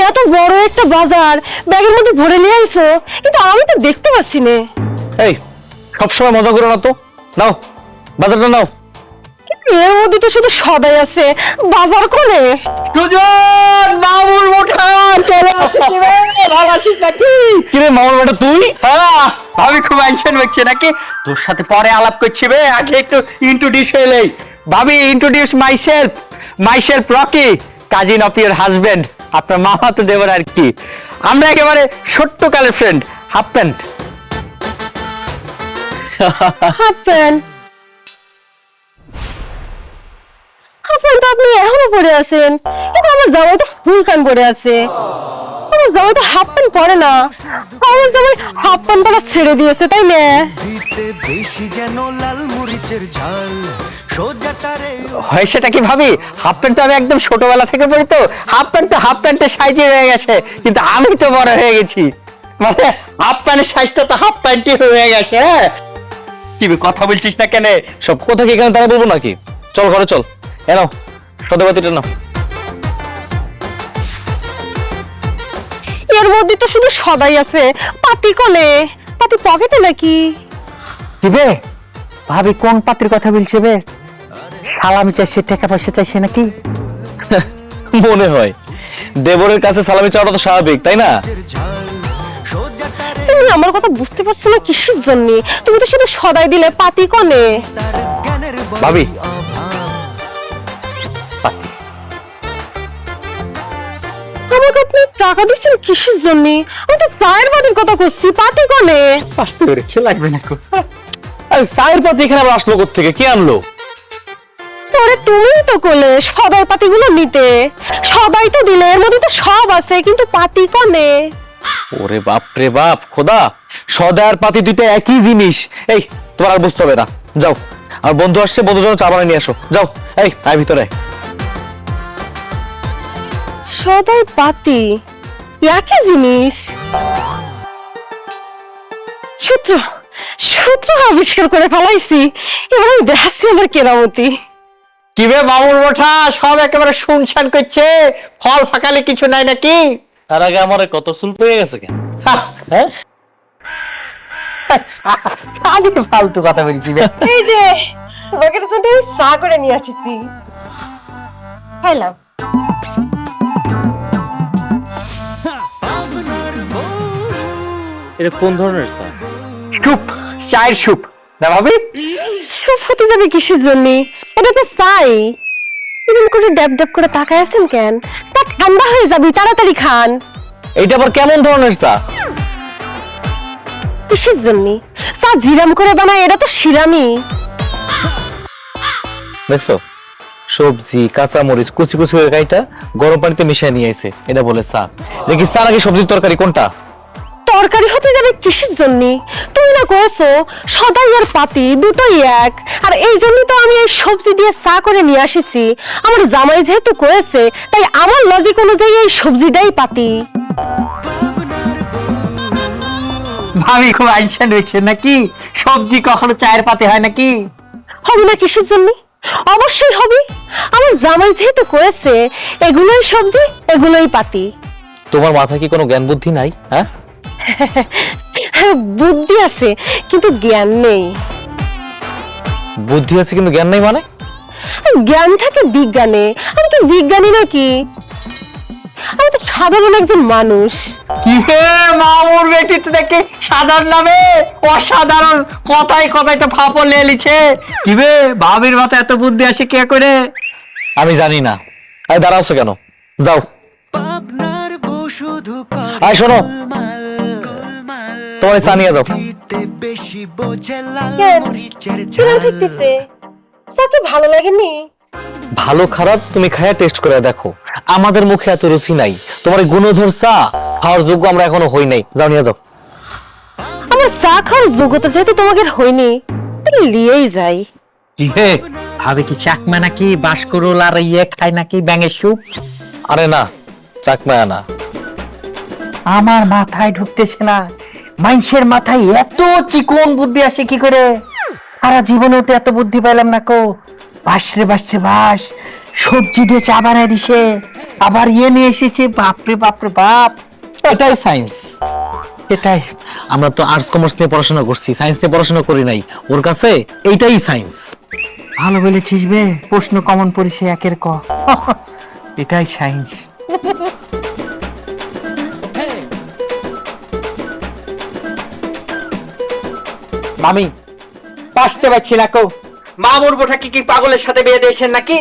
এত বড় একটা বাজার ব্যাগের মধ্যে ভরে নিয়ে আইছো, কিন্তু আমি তো দেখতে পাচ্ছি না। এই সবসময় মজা করো না তো, নাও বাজারটা নাও। কিন্তু এর মধ্যে তো শুধু সদাই আছে, বাজার কোনে? সুজন, মামুর মোটা চলো। ভালো আছিস নাকি? কিরে মামুর বেটা তুই? হ্যাঁ, আমি খুব অ্যাকশন হচ্ছে নাকি? তোর সাথে পরে আলাপ করছি বে, আগে একটু ইন্ট্রোডিউস হয়ে নেই। ভাবি, introduce myself Rocky, cousin of your husband, আপনার মামা তো দেবেন আর কি। আমরা একেবারে ছোট্টকালের friend, half pant. Half pant? Half pant তো আপনি এখনো পরে আছেন, কিন্তু আমার জামাই তো ফুল প্যান্ট পরে আছে। আমার জামাই তো হাফ প্যান্ট পরে না, আমার জামাই হাফ প্যান্ট পরা ছেড়ে দিয়েছে, তাই না? দিতে বেশি যেন লাল মরিচের ঝাল সোজাটারে হয় সেটা কি ভাবি, হাফ প্যান্ট তো আমি একদম ছোটবেলা থেকে পরি, তো হাফ প্যান্ট তো হাফ প্যান্টের সাইজে হয়ে গেছে, কিন্তু আমি তো বড় হয়ে গেছি, মানে হাফ প্যান্টের সাইজটা তো হাফ প্যান্টই হয়ে গেছে। হ্যাঁ, কি বে, কথা বলছিস না কেন? সব কথা কি এখানে তারা বলবো নাকি? চল ঘরে চল, এ নাও সদাবাতিটা নাও। এর মধ্যে তো শুধু সদাই আছে, পাতি কোনে? পাতি পকেটে নাকি? কি বে, ভাবি কোন পাত্রের কথা বলছে বে? সালামি চাইছে, টাকা পয়সা চাইছে নাকি? মনে হয় দেবরের কাছে সালামি চাওয়াটা তো স্বাভাবিক, তাই না? ঝাল সোজাটারে তুমি আমার কথা বুঝতে পারছো না কিসের জন্য? তুমি তো শুধু সদাই দিলে, পাতি কোনে? তার জ্ঞানের ভাবি। বড়ই অভাব পাতি। আমাকে আপনি টাকা দিচ্ছেন কিসের জন্য? আমি তো চায়ের বাটির কথা করছি, পাতি কোনে? আসতে পেরেছে, লাগবে না খুব। আরে চায়ের পাতি এখানে আবার আসলো কোত্থেকে? কে আনলো? পরে তুমিই তো করলে সদাই পাতিগুলো নিতে। সদাই তো দিলে, এর মধ্যে তো সব আছে, কিন্তু পাতি কোনে? ওরে বাপ রে বাপ, খোদা, সদা আর পাতি দুইটা একই জিনিস। এই তোমার আর বুঝতে হবে না, যাও। আর বন্ধু আসছে, বন্ধুর জন্য চা বানিয়ে নিয়ে আসো, যাও। এই আয় ভিতরে। সদাই পাতি একই জিনিস? সূত্র সূত্র আবিষ্কার করে ফেলাইছি, এবার আমি দেখাচ্ছি আমার কেরামতি। কি বে মামুর মোটা, সব একেবারে শুনশান করছে, ফল ফাঁকালে কিছু নাই নাকি? তার আগে আমার কত চুল পেয়ে গেছে কেন? হ্যাঁ, খালি ফালতু কথা বলছি বে। এই যে তোমাকে জন্য আমি চা করে নিয়ে আসছি, খাইলাম। এটা কোন ধরনের চা? স্যুপ, চায়ের স্যুপ না ভাবি? সুপ হতে যাবে কিসের জন্য? এটা তো চাই। এরকম করে ড্যাব ড্যাব করে তাকায় আছেন কেন? তা ঠান্ডা হয়ে যাবে, তাড়াতাড়ি খান। এইটা আবার কেমন ধরনের চা? কিসের জন্য? চা জিরাম করে বানায়, এটা তো শিরামি। দেখছো, সবজি কাঁচা মরিচ কুচি কুচি করে কাইটা গরম পানিতে মিশিয়ে নিয়ে আইছে, এটা বলে চা। দেখি চা নাকি সবজির তরকারি, কোনটা? তরকারি হতে যাবে কিসের জন্য? তুমি না কয়েছো সদাই আর পাতি দুটোই এক, আর এই জন্য তো আমি এই সবজি দিয়ে চা করে নিয়ে আসিছি। আমার জামাই যেহেতু কয়েছে, তাই আমার লজিক অনুযায়ী এই সবজিটাই পাতি। ভাবি খুব আইনশান হয়েছে নাকি? সবজি কখনো চায়ের পাতে হয় নাকি? হবে না কিসের জন্য? অবশ্যই হবে। আমার জামাই যেহেতু কয়েছে, এগুলোই সবজি, এগুলোই পাতি। তোমার মাথায় কি কোনো জ্ঞান বুদ্ধি নাই? হ্যাঁ, হ্যাঁ, বুদ্ধি আছে কিন্তু জ্ঞান নেই। বুদ্ধি আছে কিন্তু জ্ঞান নাই মানে? জ্ঞান থাকে বিজ্ঞানে, আমি কি বিজ্ঞানী নাকি? আমি তো সাধারণ একজন মানুষ। কি হে মামুর বেটি, তো দেখে সাধারণ নামে অসাধারণ, কথাই কথাই তো ফাপড় লে লিছে। কি বে, ভাবির মাথায় এত বুদ্ধি আসে কে করে? আমি জানি না। আরে দাঁড়াওছো কেন? যাও। পাবনার বউ শুধু করে আয় শোনো, গোলমাল তোমার চা নিয়ে যাও। দিতে বেশি বোঝে লাল কেন? মরিচের কিরম ঝাল ঠিকতেছে? চা কি ভালো লাগেনি? ভালো খারাপ তুমি খায়া টেস্ট করে দেখো, আমাদের মুখে এত রুচি নাই। তোমার এই গুণধর চা খাওয়ার যোগ্য আমরা এখনো হই নাই, যাও নিয়ে যাও। আমার চা খাওয়ার যোগ্যতা যেহেতু তোমাকে হয়নি, তাহলে নিয়েই যাই। কি হে ভাবে কি চাকমা নাকি বাসকরোল আর ইয়ে খায় নাকি ব্যাঙের স্যুপ? আরে না, চাকমায়া না। আমার মাথায় ঢুকতেছে না, মানুষের মাথায় এত চিকন বুদ্ধি আসে কি করে? সারা জীবনেও তো এত বুদ্ধি পাইলাম না কো। বাসরে বাসরে বাস, সবজি দিয়ে চা বানায় দিছে, আবার ইয়ে নিয়ে এসেছে, বাপরে বাপরে বাপ। এটাই সায়েন্স। এটাই আমরা তো আর্টস কমার্স নিয়ে পড়াশোনা করছি, সায়েন্স নিয়ে পড়াশোনা করি নাই। ওর কাছে এইটাই সায়েন্স। ভালো বলেছিস বে, প্রশ্ন কমন পড়েছে একের ক। এটাই সায়েন্স। মামি পাসতে পারছি না কো। মামুর বোটা কি পাগলের সাথে বিয়ে দিয়েছেন নাকি?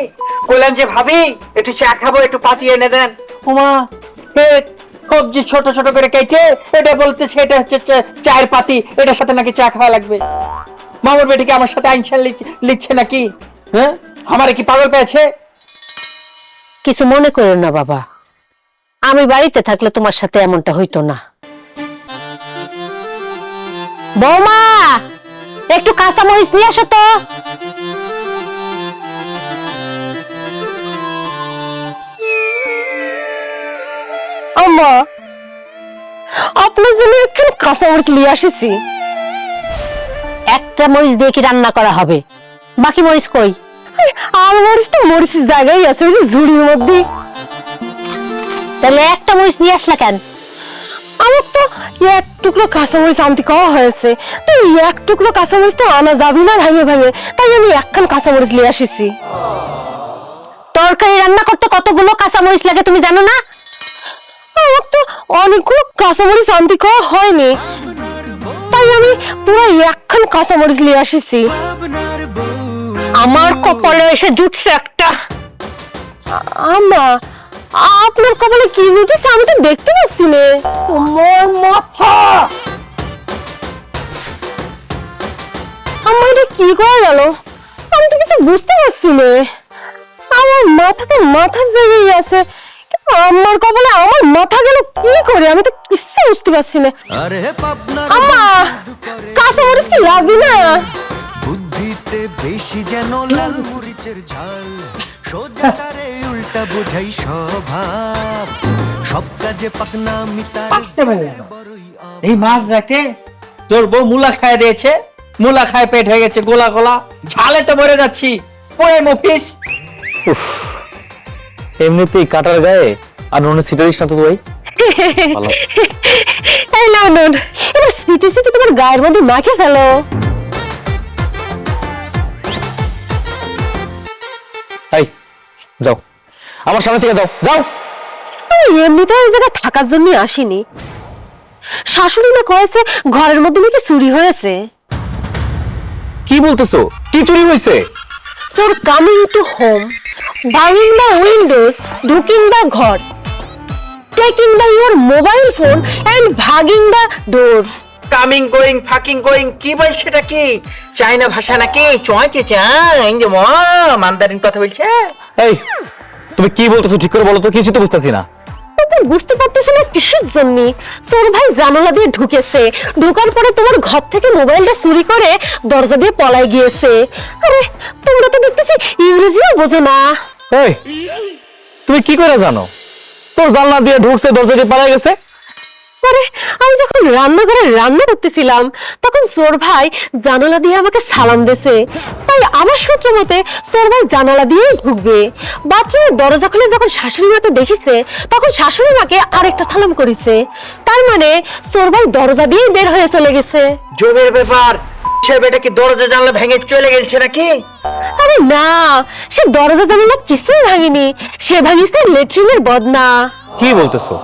কইলাম যে ভাবি একটু চা খাবো, একটু পাতি এনে দেন। ওমা সবজি ছোট ছোট করে কেটে এটা বলতেছে এটা হচ্ছে চায়ের পাতি, এটার সাথে নাকি চা খাওয়া লাগবে। মামুর বেটিকে আমার সাথে আইনশান লিখছে নাকি? হ্যাঁ, আমারে কি পাগল পেয়েছে? কিছু মনে করো না বাবা, আমি বাড়িতে থাকলে তোমার সাথে এমনটা হইতো না। বৌমা, একটু কাঁচা মরিচ নিয়ে আসো তো। আম্মা, আপনার জন্য একটু কাঁচামরিচ নিয়ে আসিছি। একটা মরিচ দিয়ে কি রান্না করা হবে? বাকি মরিচ কই? আর মরিচ তো মরিচের জায়গায় আছে, ওই যে ঝুড়ির মধ্যে। তাহলে একটা মরিচ নিয়ে আসলা কেন? আমার তো এক টুকরো কাঁচামরিচ আনতে কওয়া হয়েছে, তো এক টুকরো কাঁচামরিচ তো আনা যাবে না ভাঙে ভাঙে, তাই আমি একখান কাঁচামরিচ নিয়ে আসিছি। তরকারি রান্না করতে কতগুলো কাঁচা মরিচ লাগে তুমি জানো না? আমার তো অনেকগুলো কাঁচামরিচ আনতে কওয়া হয়নি, তাই আমি পুরো একখান কাঁচামরিচ নিয়ে আসিছি। আমার কপালে এসে জুটছে একটা। আম্মা, আপনার কপালে কি জুটেছে আমি তো দেখতে পাচ্ছি না। তোমার মাথা! আম্মা, এটা কি করে গেল? আমি তো কিছু বুঝতে পারছি না। আমার মাথাতে মাথার জায়গায় আছে, কিন্তু আমার কপালে আমার মাথা গেল কি করে আমি তো কিছু বুঝতে পারছি না। আরে পাবনার আম্মা, বন্ধু করে কাঁচামরিচ কি লাগবে না? বুদ্ধিতে বেশি যেন লাল মরিচের ঝাল, সোজা তারে উল্টা বোঝাই স্বভাব, সব কাজে পাকনা মিতার পাকতে পারে না। বড়ই এই মাছ রাতে তোর বউ মুলা খায় দিয়েছে, মুলা খায় পেট হয়ে গেছে গোলা গোলা, ঝালে তো মরে যাচ্ছি। ওরে মফিস, এমনিতেই কাটার গায়ে আর নুনের ছিটারিস না তো ভাই। ভালো। এই নাও নুন, এবার সিটে সিটে তোমার গায়ের মধ্যে মাখে ফেলো। এই যাও, আমার সামনে থেকে যাও, যাও। আমি এমনিতে ওই জায়গায় থাকার জন্য আসিনি। শাশুড়ি মা কয়েছে ঘরের মধ্যে নাকি চুরি হয়েছে। কি বলতেছো? কি চুরি হয়েছে? So coming to home, banging the windows, ঢুকিং the ঘর, taking the your mobile phone and ভাগিং the door. Coming going fucking going কি বলছে এটা? কি চাইনা ভাষা নাকি? চয়েছে চাই যে মান্দারিন কথা বলছে। এই তুমি কি বলতেছো ঠিক করে বলো তো, কিছু তো বুঝতেছি না। তুমি বুঝতে পারতেছো না কিসের জন্য? চোর ভাই জানালা দিয়ে ঢুকেছে, ঢোকার পরে তোমার ঘর থেকে মোবাইলটা চুরি করে দরজা দিয়ে পলাই গিয়েছে। আরে তোমরা তো দেখতেছি ইংরেজিও বোঝো না। এই তুমি কি করে জানো তোর জানলা দিয়ে ঢুকছে, দরজা দিয়ে পালিয়ে গেছে? আরে আমি যখন রান্নাঘরে রান্না করতেছিলাম তখন চোর ভাই জানালা দিয়ে আমাকে সালাম দিয়েছে, তাই আমার সূত্র মতে চোর ভাই জানালা দিয়েই ঢুকবে। বাথরুমের দরজা খুলে যখন শাশুড়ি মাকে দেখেছে তখন শাশুড়ি মাকে আরেকটা সালাম করেছে, তার মানে চোর ভাই দরজা দিয়েই বের হয়ে চলে গেছে। জোবের ব্যাপার, সে বেটা কি দরজা জানলা ভেঙে চলে গেছে নাকি? আরে না, সে দরজা জানালা কিছুই ভাঙেনি, সে ভাঙিছে লেট্রিনের বদনা। কি বলতেছো?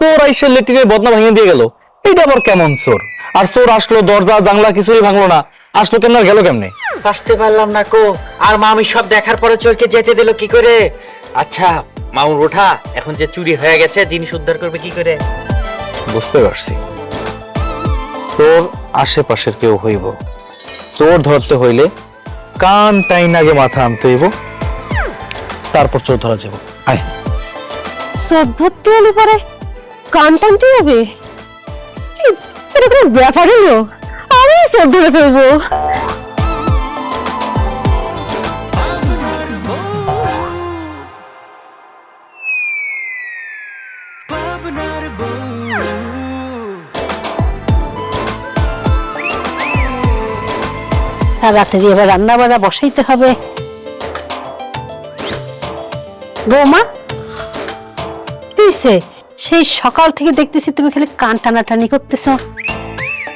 তোর আইসে লেট্রিনের বদনা ভাঙিয়ে দিয়ে গেল, এটা আবার কেমন চোর? আর চোর আসলো, দরজা জানলা কিছুই ভাঙলো না, আসলো কেমন আর গেল কেমনে? আসতে পারলাম না কো। আর মামি সব দেখার পরে চোরকে যেতে দিল কি করে? আচ্ছা মামুর ওঠা, এখন যে চুরি হয়ে গেছে জিনিস উদ্ধার করবে কি করে? বুঝতে পারছি, তোর আশেপাশের কেউ হইব, তোর ধরতে হইলে কান টাইন আগে মাথা আনতে হইব, তারপর চোর ধরা যাব। আয়। চোর ধরতে হলে পরে কান টানতে হবে? এটা কোনো ব্যাপার হলো? আমি চোর ধরে ফেলবো। তাড়াতাড়ি এবার রান্না বান্না বসাইতে হবে। বৌমা কি হইছে? সেই সকাল থেকে দেখতেছি তুমি খালি কান টানাটানি করতেছ।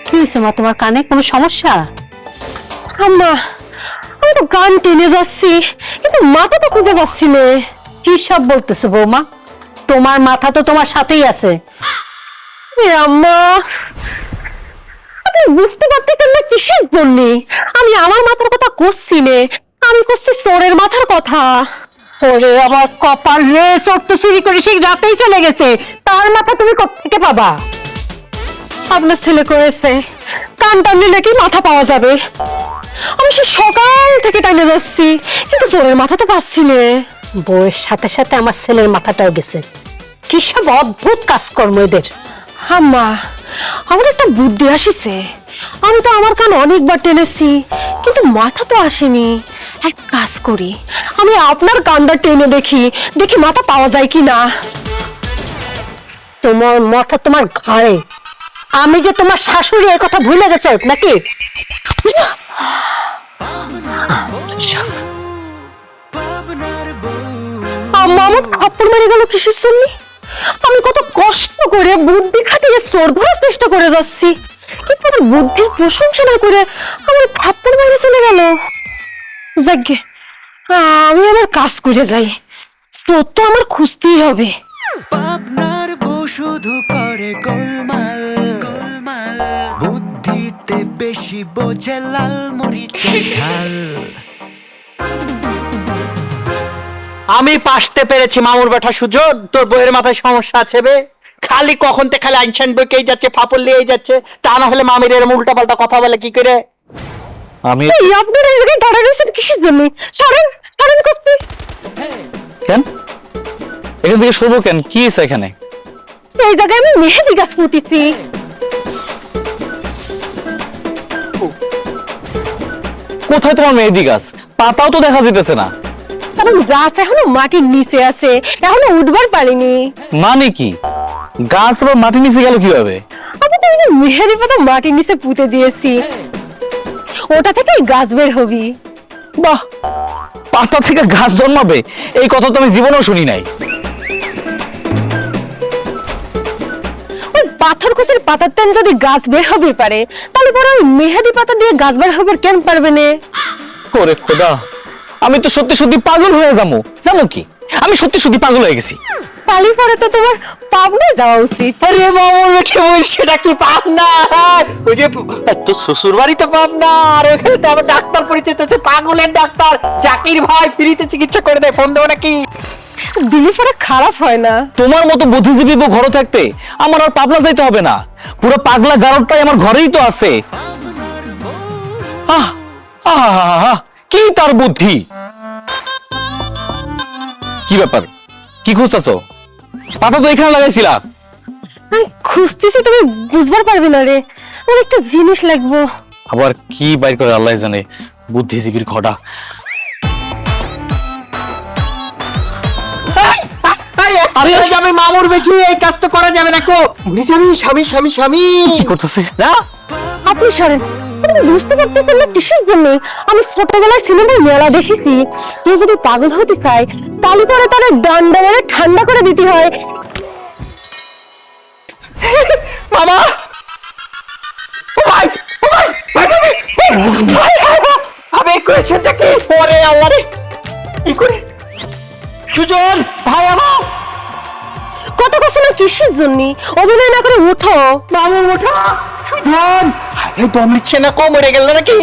কি হয়েছে মা, তোমার কানে কোনো সমস্যা? আম্মা, আমি তো গান টেনে যাচ্ছি, কিন্তু মাথা তো খুঁজে পাচ্ছি না। কি সব বলতেছো বৌমা? তোমার মাথা তো তোমার সাথেই আছে। এ আম্মা, আপনি বুঝতে পারতেছেন না কিসের জন্য আমি আমার মাথার কথা করছি নে, আমি করছি চোরের মাথার কথা। ওরে আমার কপাল রে, চোর তো চুরি করে সেই রাতেই চলে গেছে, তার মাথা তুমি কোত্থেকে পাবা? আপনার ছেলে করেছে, কান টানলে নাকি মাথা পাওয়া যাবে। আমি সে সকাল থেকে টানে যাচ্ছি, কিন্তু চোরের মাথা তো পাচ্ছি না। বউয়ের সাথে সাথে আমার ছেলের মাথাটাও গেছে। কি সব অদ্ভুত কাজকর্ম এদের। আম্মা, আমার একটা বুদ্ধি আসিছে। আমি তো আমার কান অনেকবার টেনেছি, কিন্তু মাথা তো আসেনি। এক কাজ করি, আমি আপনার কানটা টেনে দেখি, দেখি মাথা পাওয়া যায় কি না। তোমার মাথা তোমার ঘাড়ে। আমি যে তোমার শাশুড়ি, এই কথা ভুলে গেছো নাকি? আম্মা আমার থাপ্পড় মেরে গেল কিসের জন্য? আমি কত কষ্ট করে বুদ্ধি খাটিয়ে চোর ধরার চেষ্টা করে যাচ্ছি, কিন্তু আমার বুদ্ধির প্রশংসা না করে আমার থাপ্পড় মেরে চলে গেল। যাগ্গে, আমি আমার কাজ করে যাই, চোর তো আমার খুঁজতেই হবে। পাবনার বউ শুধু করে গোলমাল বুদ্ধিতে বেশি বোঝে লাল মরিচের ঝাল। আমি পাশতে পেরেছি মামুর বেটা সুজন, তোর বইয়ের মাথায় সমস্যা আছে বে। খালি কখন তে খালি আইনশান বইকেই যাচ্ছে, ফাপড় লিয়েই যাচ্ছে, তা না হলে মামির এরম উল্টা পাল্টা কথা বলে কি করে? আমি এই আপনারা এই জায়গায় দাঁড়ায় রয়েছেন কিসের জন্য? সরেন, সরেন করছি। কেন এখান থেকে শুরু কেন, কি হয়েছে এখানে? এই জায়গায় আমি মেহেদি গাছ পুঁতেছি। কোথায় তোমার মেহেদি গাছ? পাতাও তো দেখা যেতেছে না। কারণ গাছ এখনো মাটির নিচে আছে, এখনো উঠবার পারিনি। মানে কি, গাছ আবার মাটির নিচে গেল কিভাবে? আমি তো এই যে মেহেদি পাতা মাটির নিচে পুঁতে দিয়েছি, ওটা থেকে গাছ বের হবি। বাহ, পাতা থেকে গাছ জন্মাবে, এই কথা তো আমি জীবনেও শুনি নাই। ওই পাথর কুচির পাতার তেন যদি গাছ বের হবে পারে, তাহলে পরে ওই মেহেদি পাতা দিয়ে গাছ বের হবে কেন পারবে না? ওরে খোদা, আমি তো সত্যি সত্যি পাগল হয়ে যাবো। জানো কি, আমি সত্যি সত্যি পাগল হয়ে গেছি। তাহলে পরে তো তোমার পাবনায় যাওয়া উচিত। আরে মামুর বেটি বলছে নাকি পাবনা? ওই যে তোর শ্বশুর বাড়ি তো পাবনা, আর ওখানে তো আমার ডাক্তার পরিচিত আছে, পাগলের ডাক্তার জাকির ভাই, ফ্রিতে চিকিৎসা করে দেয়। ফোন দেবো নাকি? দিলে পরে খারাপ হয় না। তোমার মতো বুদ্ধিজীবী বউ ঘরে থাকতে আমার আর পাবনা যাইতে হবে না। পুরো পাগলা গারদটাই আমার ঘরেই তো আছে। আহ আহ, কি তার বুদ্ধি! কি ব্যাপার, কি খুঁজতেছো? পাতা তো এখানে লাগাইছিলা। আমি খুঁজতেছি, তুমি বুঝবার পারবে না রে, আমার একটা জিনিস লাগবো। আবার কি বাইর করে আল্লাহ জানে, বুদ্ধিজীবীর ঘটা। আরে যাবে মামুর বেটি, এই কাজ তো করা যাবে না। কো ভুলে যাবি, স্বামী স্বামী স্বামী কি করতেছে? না। আপনি সরেন, আপনি বুঝতে পারতেছেন না কিসের জন্য? আমি ছোটবেলায় সিনেমার মেলা দেখেছি, কেউ যদি পাগল হতে চায় তাহলে পরে তার ডান্ডা মেরে ঠান্ডা করে দিতে হয়। বাবা, ও ভাই, ও ভাই, ভাই, ভাই, আমি করেছেনটা কি? ওরে আল্লাহ রে, কি করে? সুজন ভাই আমার কত কথা না কিসের জন্য? অভিনয় না করে উঠো। মামুর ওঠা। সুজন আরে দম নিচ্ছে না, কম মরে গেল নাকি?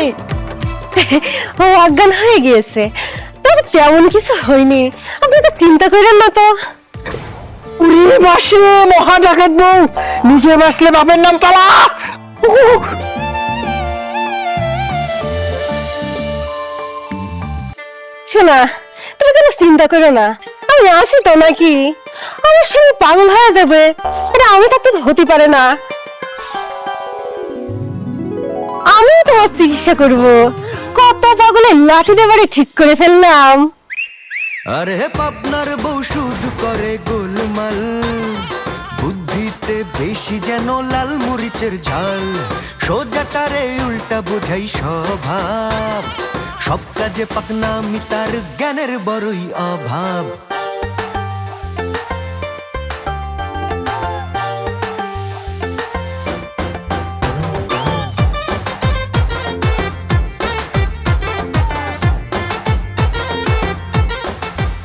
ও অজ্ঞান হয়ে গিয়েছে, তবে তেমন কিছু হয়নি, আপনি তো চিন্তা করেন না তো। উড়িয়ে বাসে মহা ডাকাত বউ, নিজে বাসলে বাপের নাম কালা। শোনা, তুমি কোনো চিন্তা করো না, আমি আছি তো নাকি? আমার সঙ্গে পাগল হয়ে যাবে, এটা আমি থাকতে তো হতে পারে না। আমি তোমার চিকিৎসা করব, কত পাগলের লাঠি দিয়ে বাড়ি ঠিক করে ফেললাম। আরে পাবনার বউ শুধু করে গোলমাল বুদ্ধিতে বেশি যেন লাল মরিচের ঝাল, সোজাটারে উল্টা বোঝাই স্বভাব, সব কাজে পাকনামি তার জ্ঞানের বড়ই অভাব।